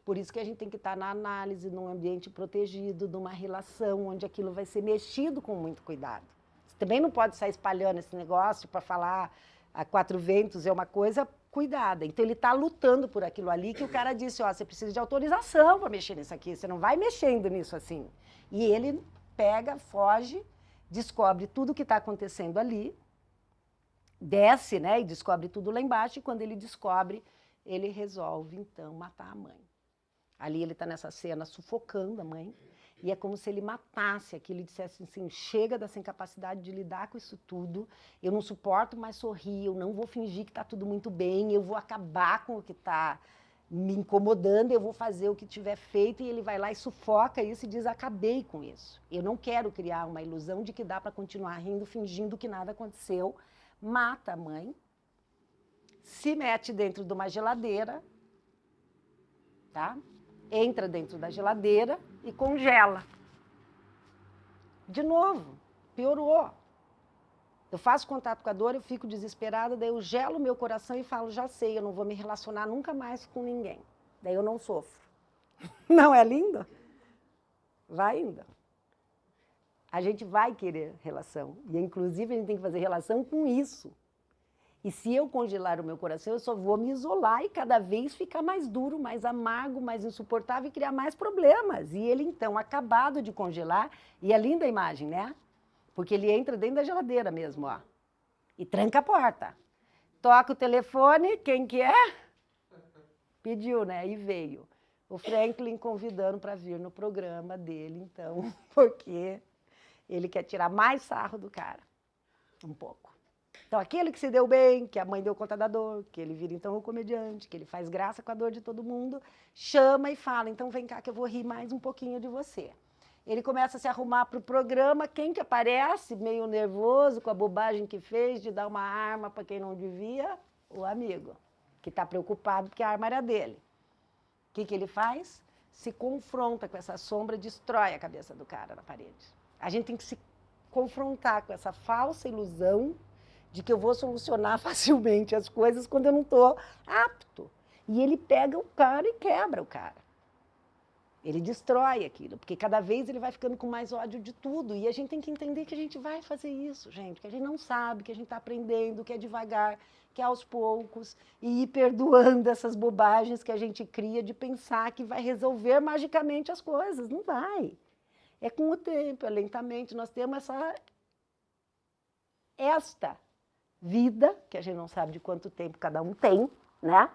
Por isso que a gente tem que estar na análise, num ambiente protegido, numa relação onde aquilo vai ser mexido com muito cuidado. Você também não pode sair espalhando esse negócio para falar a quatro ventos, é uma coisa cuidada. Então ele está lutando por aquilo ali que o cara disse, ó, você precisa de autorização para mexer nisso aqui, você não vai mexendo nisso assim. E ele pega, foge, descobre tudo o que está acontecendo ali, desce, né, e descobre tudo lá embaixo, e quando ele descobre, ele resolve, então, matar a mãe. Ali ele está nessa cena sufocando a mãe, e é como se ele matasse aquilo e dissesse assim, chega dessa incapacidade de lidar com isso tudo, eu não suporto mais sorrir, eu não vou fingir que está tudo muito bem, eu vou acabar com o que está me incomodando, eu vou fazer o que tiver feito, e ele vai lá e sufoca isso e diz, acabei com isso. Eu não quero criar uma ilusão de que dá para continuar rindo, fingindo que nada aconteceu, mata a mãe, se mete dentro de uma geladeira, tá? Entra dentro da geladeira e congela. De novo, piorou. Eu faço contato com a dor, eu fico desesperada, daí eu gelo meu coração e falo, já sei, eu não vou me relacionar nunca mais com ninguém. Daí eu não sofro. Não é lindo? Vai indo. A gente vai querer relação. E, inclusive, a gente tem que fazer relação com isso. E se eu congelar o meu coração, eu só vou me isolar e cada vez ficar mais duro, mais amargo, mais insuportável e criar mais problemas. E ele, então, acabado de congelar, e é linda a imagem, né? Porque ele entra dentro da geladeira mesmo, ó. E tranca a porta. Toca o telefone, quem que é? Pediu, né? E veio. O Franklin convidando para vir no programa dele, então, porque ele quer tirar mais sarro do cara. Um pouco. Então, aquele que se deu bem, que a mãe deu conta da dor, que ele vira, então, um comediante, que ele faz graça com a dor de todo mundo, chama e fala, então, vem cá que eu vou rir mais um pouquinho de você. Ele começa a se arrumar para o programa, quem que aparece, meio nervoso, com a bobagem que fez, de dar uma arma para quem não devia? O amigo, que está preocupado porque a arma era dele. O que ele faz? Se confronta com essa sombra, destrói a cabeça do cara na parede. A gente tem que se confrontar com essa falsa ilusão de que eu vou solucionar facilmente as coisas quando eu não estou apto. E ele pega o cara e quebra o cara. Ele destrói aquilo, porque cada vez ele vai ficando com mais ódio de tudo. E a gente tem que entender que a gente vai fazer isso, gente. Que a gente não sabe, que a gente está aprendendo, que é devagar, que é aos poucos. E ir perdoando essas bobagens que a gente cria de pensar que vai resolver magicamente as coisas. Não vai. É com o tempo, é lentamente. Nós temos esta vida, que a gente não sabe de quanto tempo cada um tem, né?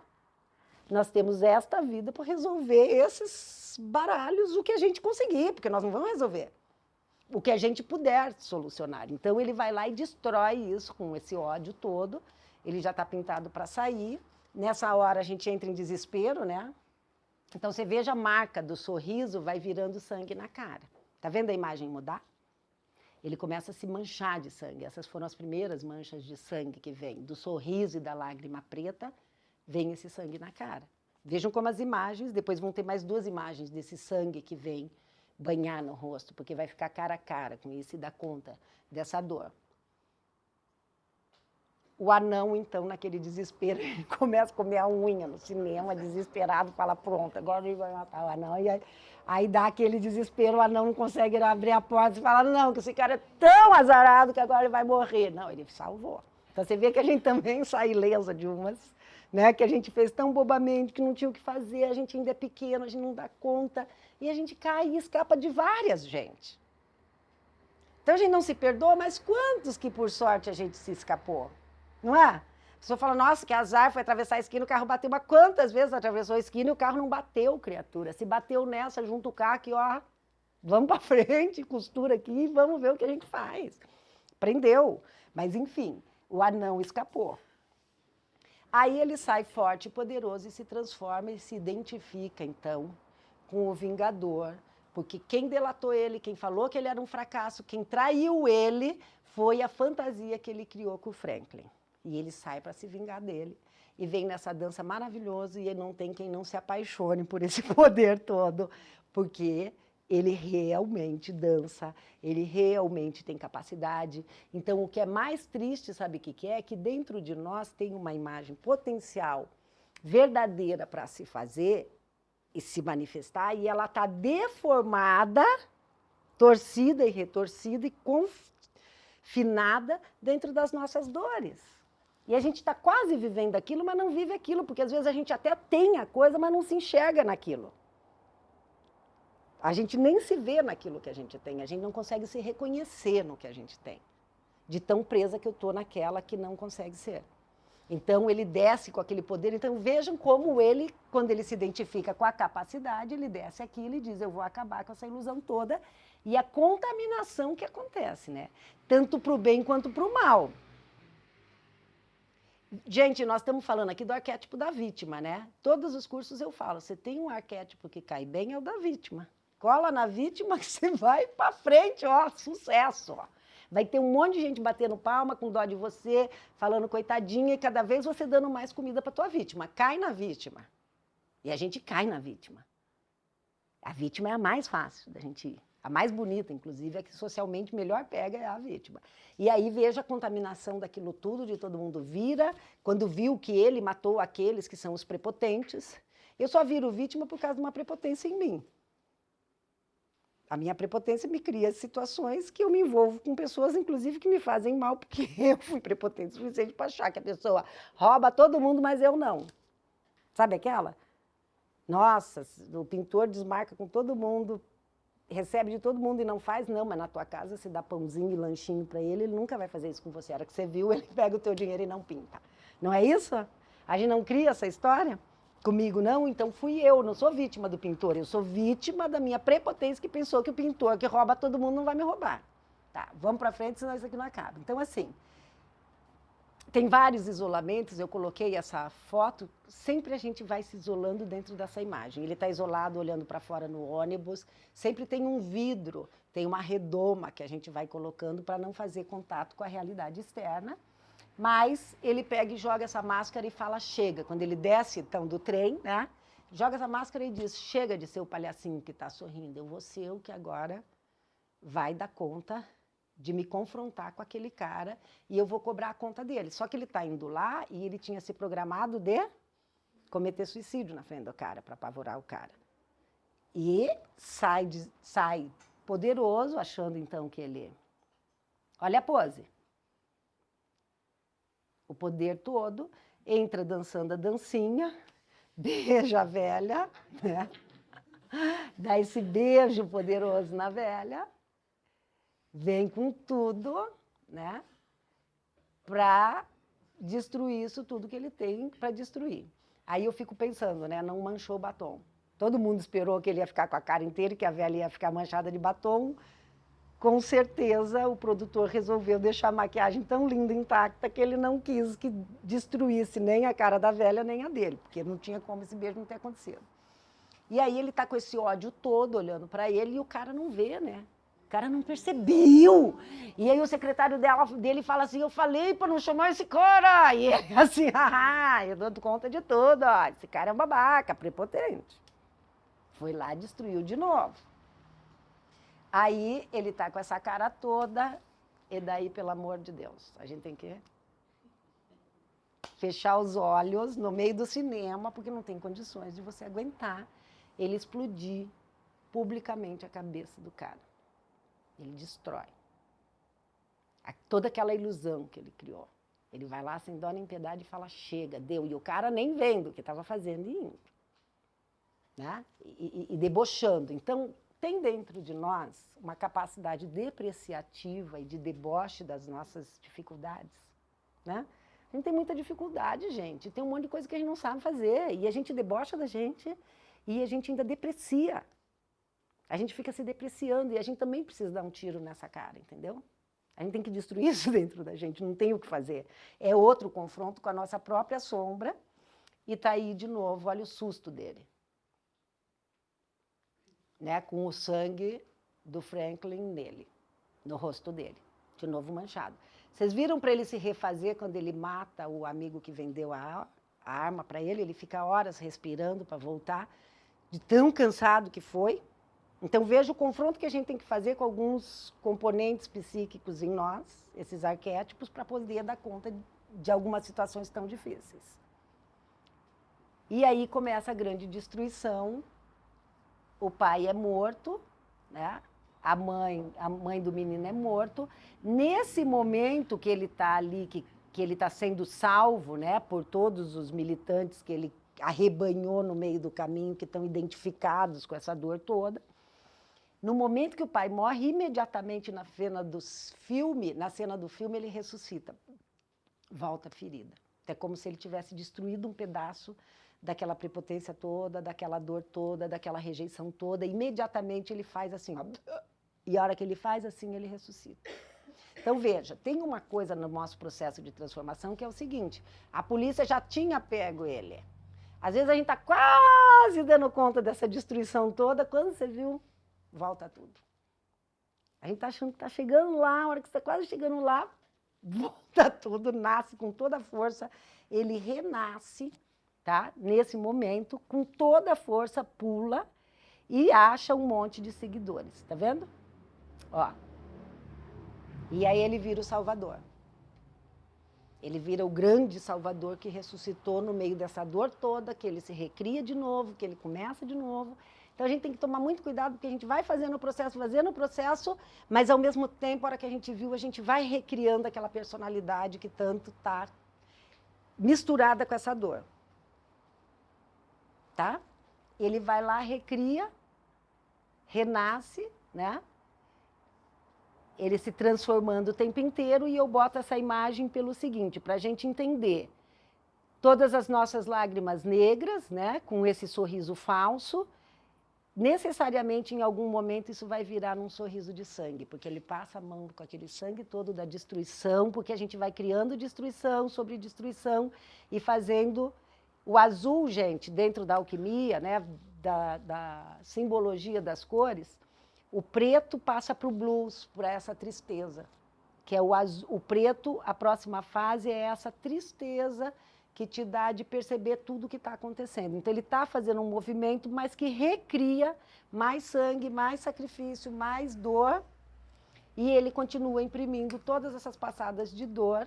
Nós temos esta vida para resolver esses baralhos, o que a gente conseguir, porque nós não vamos resolver. O que a gente puder solucionar. Então, ele vai lá e destrói isso com esse ódio todo. Ele já está pintado para sair. Nessa hora, a gente entra em desespero, né? Então, você veja a marca do sorriso, vai virando sangue na cara. Tá vendo a imagem mudar? Ele começa a se manchar de sangue. Essas foram as primeiras manchas de sangue que vêm. Do sorriso e da lágrima preta, vem esse sangue na cara. Vejam como as imagens, depois vão ter mais 2 imagens desse sangue que vem banhar no rosto, porque vai ficar cara a cara com isso e dar conta dessa dor. O anão, então, naquele desespero, ele começa a comer a unha no cinema, desesperado, fala, pronto, agora ele vai matar o anão. E aí dá aquele desespero, o anão não consegue abrir a porta e fala, não, que esse cara é tão azarado que agora ele vai morrer. Não, ele salvou. Então você vê que a gente também sai ilesa de umas, né, que a gente fez tão bobamente, que não tinha o que fazer, a gente ainda é pequeno, a gente não dá conta, e a gente cai e escapa de várias, gente. Então a gente não se perdoa, mas quantos que por sorte a gente se escapou? Não é? A pessoa fala, nossa, que azar, foi atravessar a esquina, o carro bateu. Mas quantas vezes atravessou a esquina e o carro não bateu, criatura? Se bateu nessa, junto o carro aqui, ó, vamos para frente, costura aqui e vamos ver o que a gente faz. Prendeu. Mas, enfim, o anão escapou. Aí ele sai forte e poderoso e se transforma e se identifica, então, com o Vingador. Porque quem delatou ele, quem falou que ele era um fracasso, quem traiu ele, foi a fantasia que ele criou com o Franklin. E ele sai para se vingar dele. E vem nessa dança maravilhosa e não tem quem não se apaixone por esse poder todo. Porque ele realmente dança, ele realmente tem capacidade. Então, o que é mais triste, sabe o que é? Que dentro de nós tem uma imagem potencial, verdadeira para se fazer e se manifestar, e ela está deformada, torcida e retorcida e confinada dentro das nossas dores. E a gente está quase vivendo aquilo, mas não vive aquilo, porque às vezes a gente até tem a coisa, mas não se enxerga naquilo. A gente nem se vê naquilo que a gente tem, a gente não consegue se reconhecer no que a gente tem, de tão presa que eu estou naquela que não consegue ser. Então, ele desce com aquele poder. Então, vejam como ele, quando ele se identifica com a capacidade, ele desce aquilo e diz, eu vou acabar com essa ilusão toda e a contaminação que acontece, né? Tanto para o bem quanto para o mal. Gente, nós estamos falando aqui do arquétipo da vítima, né? Todos os cursos eu falo, você tem um arquétipo que cai bem, é o da vítima. Cola na vítima que você vai para frente, ó, sucesso, ó. Vai ter um monte de gente batendo palma, com dó de você, falando coitadinha, e cada vez você dando mais comida para tua vítima. Cai na vítima. E a gente cai na vítima. A vítima é a mais fácil da gente ir. A mais bonita, inclusive, a que socialmente melhor pega é a vítima. E aí veja a contaminação daquilo tudo, de todo mundo vira, quando viu que ele matou aqueles que são os prepotentes. Eu só viro vítima por causa de uma prepotência em mim. A minha prepotência me cria situações que eu me envolvo com pessoas, inclusive, que me fazem mal, porque eu fui prepotente o suficiente para achar que a pessoa rouba todo mundo, mas eu não. Sabe aquela? Nossa, o pintor desmarca com todo mundo, recebe de todo mundo e não faz? Não, mas na tua casa você dá pãozinho e lanchinho para ele, ele nunca vai fazer isso com você. A hora que você viu, ele pega o teu dinheiro e não pinta. Não é isso? A gente não cria essa história? Comigo não, então fui eu, não sou vítima do pintor, eu sou vítima da minha prepotência que pensou que o pintor que rouba todo mundo não vai me roubar. Tá, vamos para frente, senão isso aqui não acaba. Então, assim, tem vários isolamentos, eu coloquei essa foto, sempre a gente vai se isolando dentro dessa imagem. Ele está isolado olhando para fora no ônibus, sempre tem um vidro, tem uma redoma que a gente vai colocando para não fazer contato com a realidade externa. Mas ele pega e joga essa máscara e fala, chega. Quando ele desce, então, do trem, né? Joga essa máscara e diz, chega de ser o palhacinho que está sorrindo. Eu vou ser o que agora vai dar conta de me confrontar com aquele cara e eu vou cobrar a conta dele. Só que ele está indo lá e ele tinha se programado de cometer suicídio na frente do cara, para apavorar o cara. E sai poderoso, achando, então, que ele... Olha a pose. O poder todo, entra dançando a dancinha, beija a velha, né? Dá esse beijo poderoso na velha, vem com tudo, né? Para destruir isso tudo que ele tem para destruir. Aí eu fico pensando, né? Não manchou o batom. Todo mundo esperou que ele ia ficar com a cara inteira, que a velha ia ficar manchada de batom. Com certeza, o produtor resolveu deixar a maquiagem tão linda, intacta, que ele não quis que destruísse nem a cara da velha, nem a dele, porque não tinha como esse beijo não ter acontecido. E aí ele está com esse ódio todo, olhando para ele, e o cara não vê, né? O cara não percebeu. E aí o secretário dele fala assim, eu falei para não chamar esse cara. E ele assim, eu dou conta de tudo, ó. Esse cara é um babaca, prepotente. Foi lá e destruiu de novo. Aí ele tá com essa cara toda, e daí, pelo amor de Deus, a gente tem que fechar os olhos no meio do cinema, porque não tem condições de você aguentar ele explodir publicamente a cabeça do cara. Ele destrói toda aquela ilusão que ele criou. Ele vai lá sem dó nem piedade e fala, chega, deu. E o cara nem vendo o que estava fazendo e indo. Né? E debochando. Então, tem dentro de nós uma capacidade depreciativa e de deboche das nossas dificuldades. Né? A gente tem muita dificuldade, gente. Tem um monte de coisa que a gente não sabe fazer. E a gente debocha da gente e a gente ainda deprecia. A gente fica se depreciando e a gente também precisa dar um tiro nessa cara, entendeu? A gente tem que destruir isso dentro da gente, não tem o que fazer. É outro confronto com a nossa própria sombra e tá aí de novo, olha o susto dele. Né? Com o sangue do Franklin nele, no rosto dele, de novo manchado. Vocês viram para ele se refazer quando ele mata o amigo que vendeu a arma para ele? Ele fica horas respirando para voltar, de tão cansado que foi. Então, veja o confronto que a gente tem que fazer com alguns componentes psíquicos em nós, esses arquétipos, para poder dar conta de algumas situações tão difíceis. E aí começa a grande destruição. O pai é morto, né? A mãe do menino é morto. Nesse momento que ele está ali, que ele está sendo salvo, né, por todos os militantes que ele arrebanhou no meio do caminho, que estão identificados com essa dor toda, no momento que o pai morre, imediatamente na cena do filme, ele ressuscita, volta ferida. É como se ele tivesse destruído um pedaço daquela prepotência toda, daquela dor toda, daquela rejeição toda. Imediatamente ele faz assim, ó, e a hora que ele faz assim, ele ressuscita. Então, veja, tem uma coisa no nosso processo de transformação que é o seguinte, a polícia já tinha pego ele. Às vezes a gente está quase dando conta dessa destruição toda, quando você viu, volta tudo. A gente está achando que está chegando lá, a hora que você está quase chegando lá, volta tudo, nasce com toda a força, ele renasce, tá? Nesse momento, com toda a força, pula e acha um monte de seguidores, tá vendo? Ó. E aí ele vira o Salvador. Ele vira o grande Salvador que ressuscitou no meio dessa dor toda, que ele se recria de novo, que ele começa de novo. Então, a gente tem que tomar muito cuidado, porque a gente vai fazendo o processo, mas, ao mesmo tempo, a hora que a gente viu, a gente vai recriando aquela personalidade que tanto está misturada com essa dor. Tá? Ele vai lá, recria, renasce, né? Ele se transformando o tempo inteiro, e eu boto essa imagem pelo seguinte, para a gente entender todas as nossas lágrimas negras, né, com esse sorriso falso, necessariamente, em algum momento, isso vai virar num sorriso de sangue, porque ele passa a mão com aquele sangue todo da destruição, porque a gente vai criando destruição sobre destruição e fazendo o azul, gente, dentro da alquimia, né, da simbologia das cores, o preto passa para o blues, para essa tristeza, que é o azul, o preto, a próxima fase é essa tristeza que te dá de perceber tudo o que está acontecendo. Então, ele está fazendo um movimento, mas que recria mais sangue, mais sacrifício, mais dor, e ele continua imprimindo todas essas passadas de dor,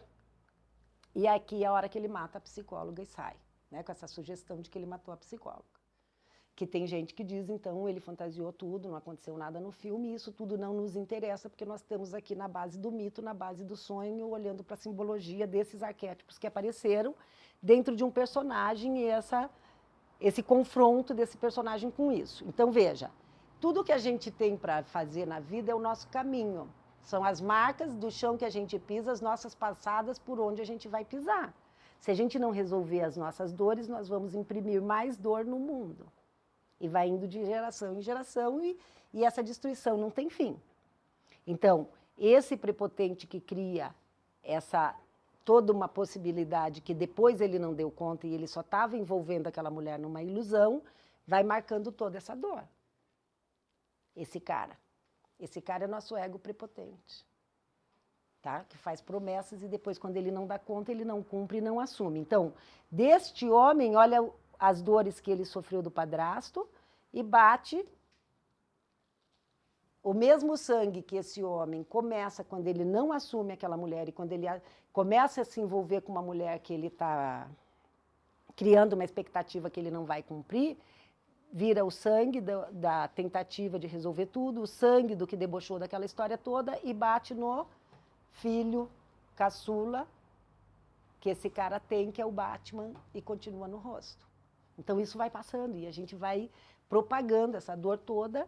e aqui é a hora que ele mata a psicóloga e sai, né, com essa sugestão de que ele matou a psicóloga. Que tem gente que diz, então, ele fantasiou tudo, não aconteceu nada no filme, e isso tudo não nos interessa, porque nós estamos aqui na base do mito, na base do sonho, olhando para a simbologia desses arquétipos que apareceram dentro de um personagem e esse confronto desse personagem com isso. Então, veja, tudo que a gente tem para fazer na vida é o nosso caminho. São as marcas do chão que a gente pisa, as nossas passadas por onde a gente vai pisar. Se a gente não resolver as nossas dores, nós vamos imprimir mais dor no mundo. E vai indo de geração em geração e essa destruição não tem fim. Então, esse prepotente que cria toda uma possibilidade que depois ele não deu conta e ele só estava envolvendo aquela mulher numa ilusão, vai marcando toda essa dor. Esse cara é nosso ego prepotente, tá? Que faz promessas e depois, quando ele não dá conta, ele não cumpre e não assume. Então, deste homem, olha as dores que ele sofreu do padrasto e bate o mesmo sangue que esse homem começa quando ele não assume aquela mulher e quando ele começa a se envolver com uma mulher que ele está criando uma expectativa que ele não vai cumprir, vira o sangue da tentativa de resolver tudo, o sangue do que debochou daquela história toda e bate no filho caçula que esse cara tem, que é o Batman, e continua no rosto. Então isso vai passando e a gente vai propagando essa dor toda,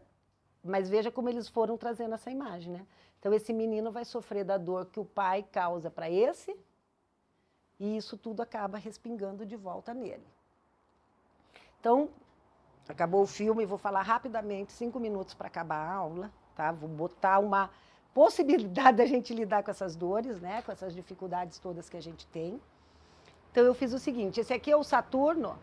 mas veja como eles foram trazendo essa imagem, né? Então esse menino vai sofrer da dor que o pai causa para esse, e isso tudo acaba respingando de volta nele. Então, acabou o filme, vou falar rapidamente, 5 minutos para acabar a aula, tá? Vou botar uma possibilidade da gente lidar com essas dores, né? Com essas dificuldades todas que a gente tem. Então eu fiz o seguinte, esse aqui é o Saturno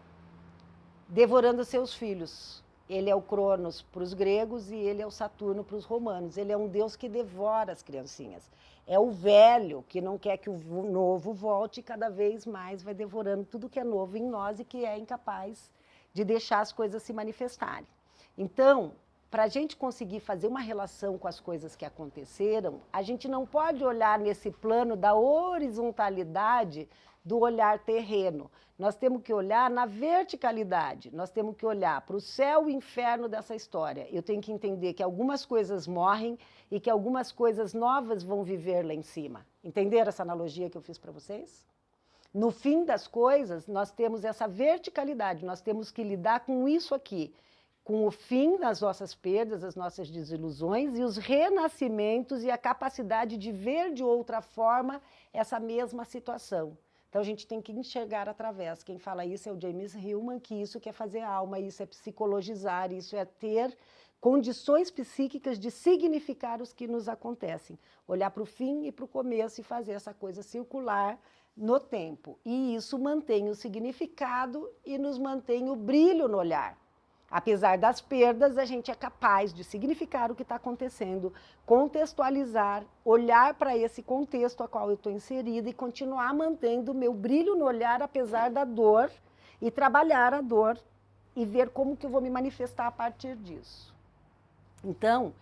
devorando seus filhos. Ele é o Cronos para os gregos e ele é o Saturno para os romanos. Ele é um deus que devora as criancinhas. É o velho que não quer que o novo volte e cada vez mais vai devorando tudo que é novo em nós e que é incapaz de deixar as coisas se manifestarem. Então, para a gente conseguir fazer uma relação com as coisas que aconteceram, a gente não pode olhar nesse plano da horizontalidade do olhar terreno. Nós temos que olhar na verticalidade, nós temos que olhar para o céu e o inferno dessa história. Eu tenho que entender que algumas coisas morrem e que algumas coisas novas vão viver lá em cima. Entenderam essa analogia que eu fiz para vocês? No fim das coisas, nós temos essa verticalidade, nós temos que lidar com isso aqui, com o fim das nossas perdas, das nossas desilusões e os renascimentos e a capacidade de ver de outra forma essa mesma situação. Então, a gente tem que enxergar através. Quem fala isso é o James Hillman, que isso quer fazer alma, isso é psicologizar, isso é ter condições psíquicas de significar os que nos acontecem. Olhar para o fim e para o começo e fazer essa coisa circular no tempo. E isso mantém o significado e nos mantém o brilho no olhar. Apesar das perdas, a gente é capaz de significar o que está acontecendo, contextualizar, olhar para esse contexto a qual eu estou inserida e continuar mantendo o meu brilho no olhar, apesar da dor, e trabalhar a dor e ver como que eu vou me manifestar a partir disso. Então,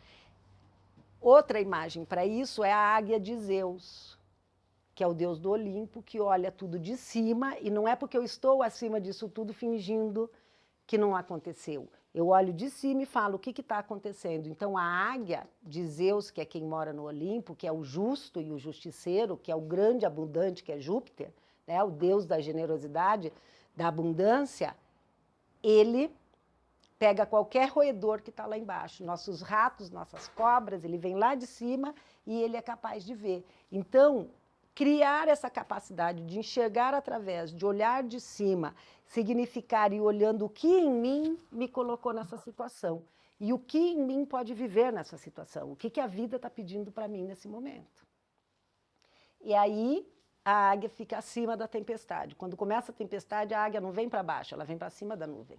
outra imagem para isso é a águia de Zeus, que é o deus do Olimpo, que olha tudo de cima, e não é porque eu estou acima disso tudo fingindo que não aconteceu. Eu olho de cima e falo o que está acontecendo. Então, a águia de Zeus, que é quem mora no Olimpo, que é o justo e o justiceiro, que é o grande abundante, que é Júpiter, né, o deus da generosidade, da abundância, ele pega qualquer roedor que está lá embaixo, nossos ratos, nossas cobras, ele vem lá de cima e ele é capaz de ver. Então, criar essa capacidade de enxergar através, de olhar de cima, significar e olhando o que em mim me colocou nessa situação e o que em mim pode viver nessa situação, o que a vida está pedindo para mim nesse momento. E aí a águia fica acima da tempestade. Quando começa a tempestade, a águia não vem para baixo, ela vem para cima da nuvem.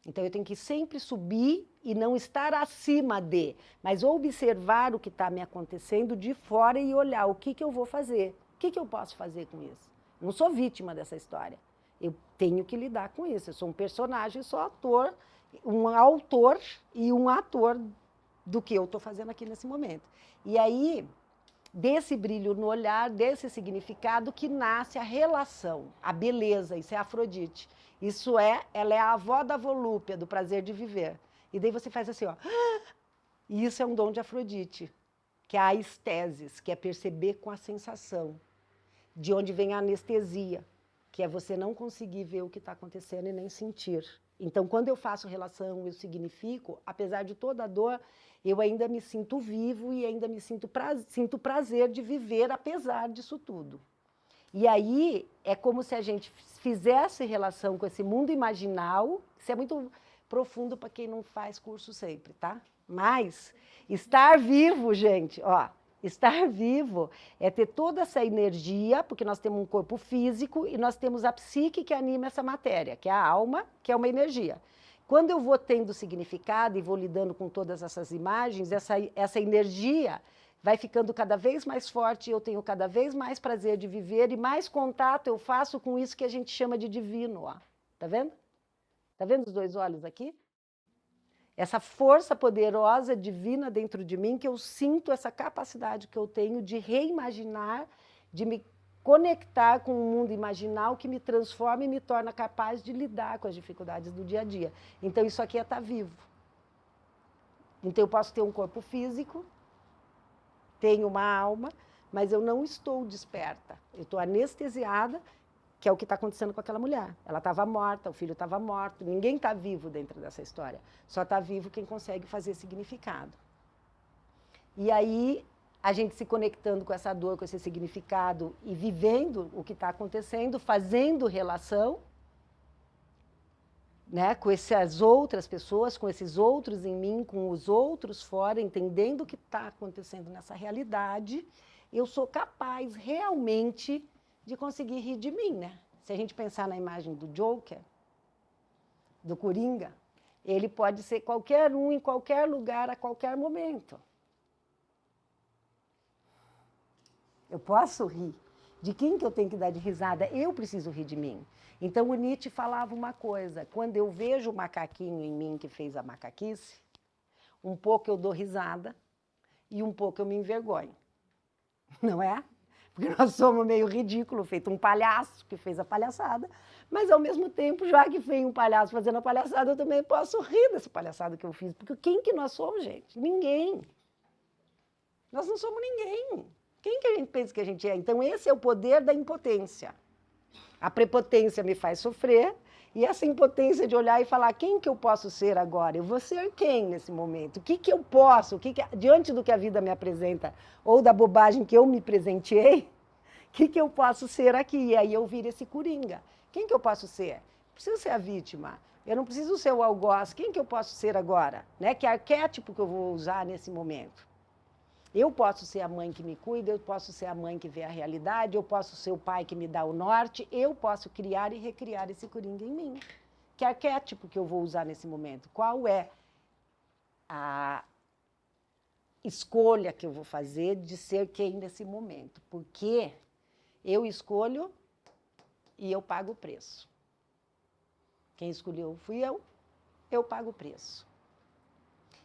Então, eu tenho que sempre subir e não estar acima de, mas observar o que está me acontecendo de fora e olhar o que eu vou fazer, o que eu posso fazer com isso. Eu não sou vítima dessa história, eu tenho que lidar com isso. Eu sou um personagem, sou ator, um autor e um ator do que eu estou fazendo aqui nesse momento. E aí, desse brilho no olhar, desse significado que nasce a relação, a beleza, isso é Afrodite. Isso ela é a avó da volúpia, do prazer de viver. E daí você faz assim, ó. E isso é um dom de Afrodite, que é a estesis, que é perceber com a sensação. De onde vem a anestesia, que é você não conseguir ver o que está acontecendo e nem sentir. Então, quando eu faço relação, eu significo, apesar de toda a dor, eu ainda me sinto vivo e ainda me sinto prazer de viver apesar disso tudo. E aí, é como se a gente fizesse relação com esse mundo imaginal, isso é muito profundo para quem não faz curso sempre, tá? Mas estar vivo, gente, ó, estar vivo é ter toda essa energia, porque nós temos um corpo físico e nós temos a psique que anima essa matéria, que é a alma, que é uma energia. Quando eu vou tendo significado e vou lidando com todas essas imagens, essa energia vai ficando cada vez mais forte, eu tenho cada vez mais prazer de viver e mais contato eu faço com isso que a gente chama de divino, ó. Tá vendo? Tá vendo os dois olhos aqui? Essa força poderosa, divina dentro de mim, que eu sinto essa capacidade que eu tenho de reimaginar de me conectar com um mundo imaginal que me transforma e me torna capaz de lidar com as dificuldades do dia a dia. Então, isso aqui é estar vivo. Então, eu posso ter um corpo físico, tenho uma alma, mas eu não estou desperta. Eu estou anestesiada, que é o que está acontecendo com aquela mulher. Ela estava morta, o filho estava morto, ninguém está vivo dentro dessa história. Só está vivo quem consegue fazer significado. E aí, a gente se conectando com essa dor, com esse significado e vivendo o que está acontecendo, fazendo relação, né, com essas outras pessoas, com esses outros em mim, com os outros fora, entendendo o que está acontecendo nessa realidade, eu sou capaz realmente de conseguir rir de mim, né? Se a gente pensar na imagem do Joker, do Coringa, ele pode ser qualquer um, em qualquer lugar, a qualquer momento. Eu posso rir. De quem que eu tenho que dar de risada? Eu preciso rir de mim. Então, o Nietzsche falava uma coisa, quando eu vejo o macaquinho em mim que fez a macaquice, um pouco eu dou risada e um pouco eu me envergonho. Não é? Porque nós somos meio ridículo, feito um palhaço que fez a palhaçada, mas, ao mesmo tempo, já que veio um palhaço fazendo a palhaçada, eu também posso rir dessa palhaçada que eu fiz. Porque quem que nós somos, gente? Ninguém. Nós não somos ninguém. Quem que a gente pensa que a gente é? Então, esse é o poder da impotência. A prepotência me faz sofrer, e essa impotência de olhar e falar, quem que eu posso ser agora? Eu vou ser quem nesse momento? O que que eu posso? Diante do que a vida me apresenta, ou da bobagem que eu me presenteei, o que que eu posso ser aqui? E aí eu viro esse coringa. Quem que eu posso ser? Não preciso ser a vítima. Eu não preciso ser o algoz. Quem que eu posso ser agora? Né? Que arquétipo que eu vou usar nesse momento? Eu posso ser a mãe que me cuida, eu posso ser a mãe que vê a realidade, eu posso ser o pai que me dá o norte, eu posso criar e recriar esse coringa em mim. Que arquétipo que eu vou usar nesse momento? Qual é a escolha que eu vou fazer de ser quem nesse momento? Porque eu escolho e eu pago o preço. Quem escolheu fui eu pago o preço.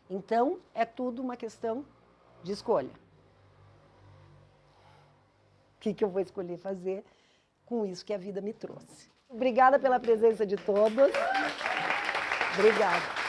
Então, é tudo uma questão de escolha. O que eu vou escolher fazer com isso que a vida me trouxe. Obrigada pela presença de todos. Obrigada.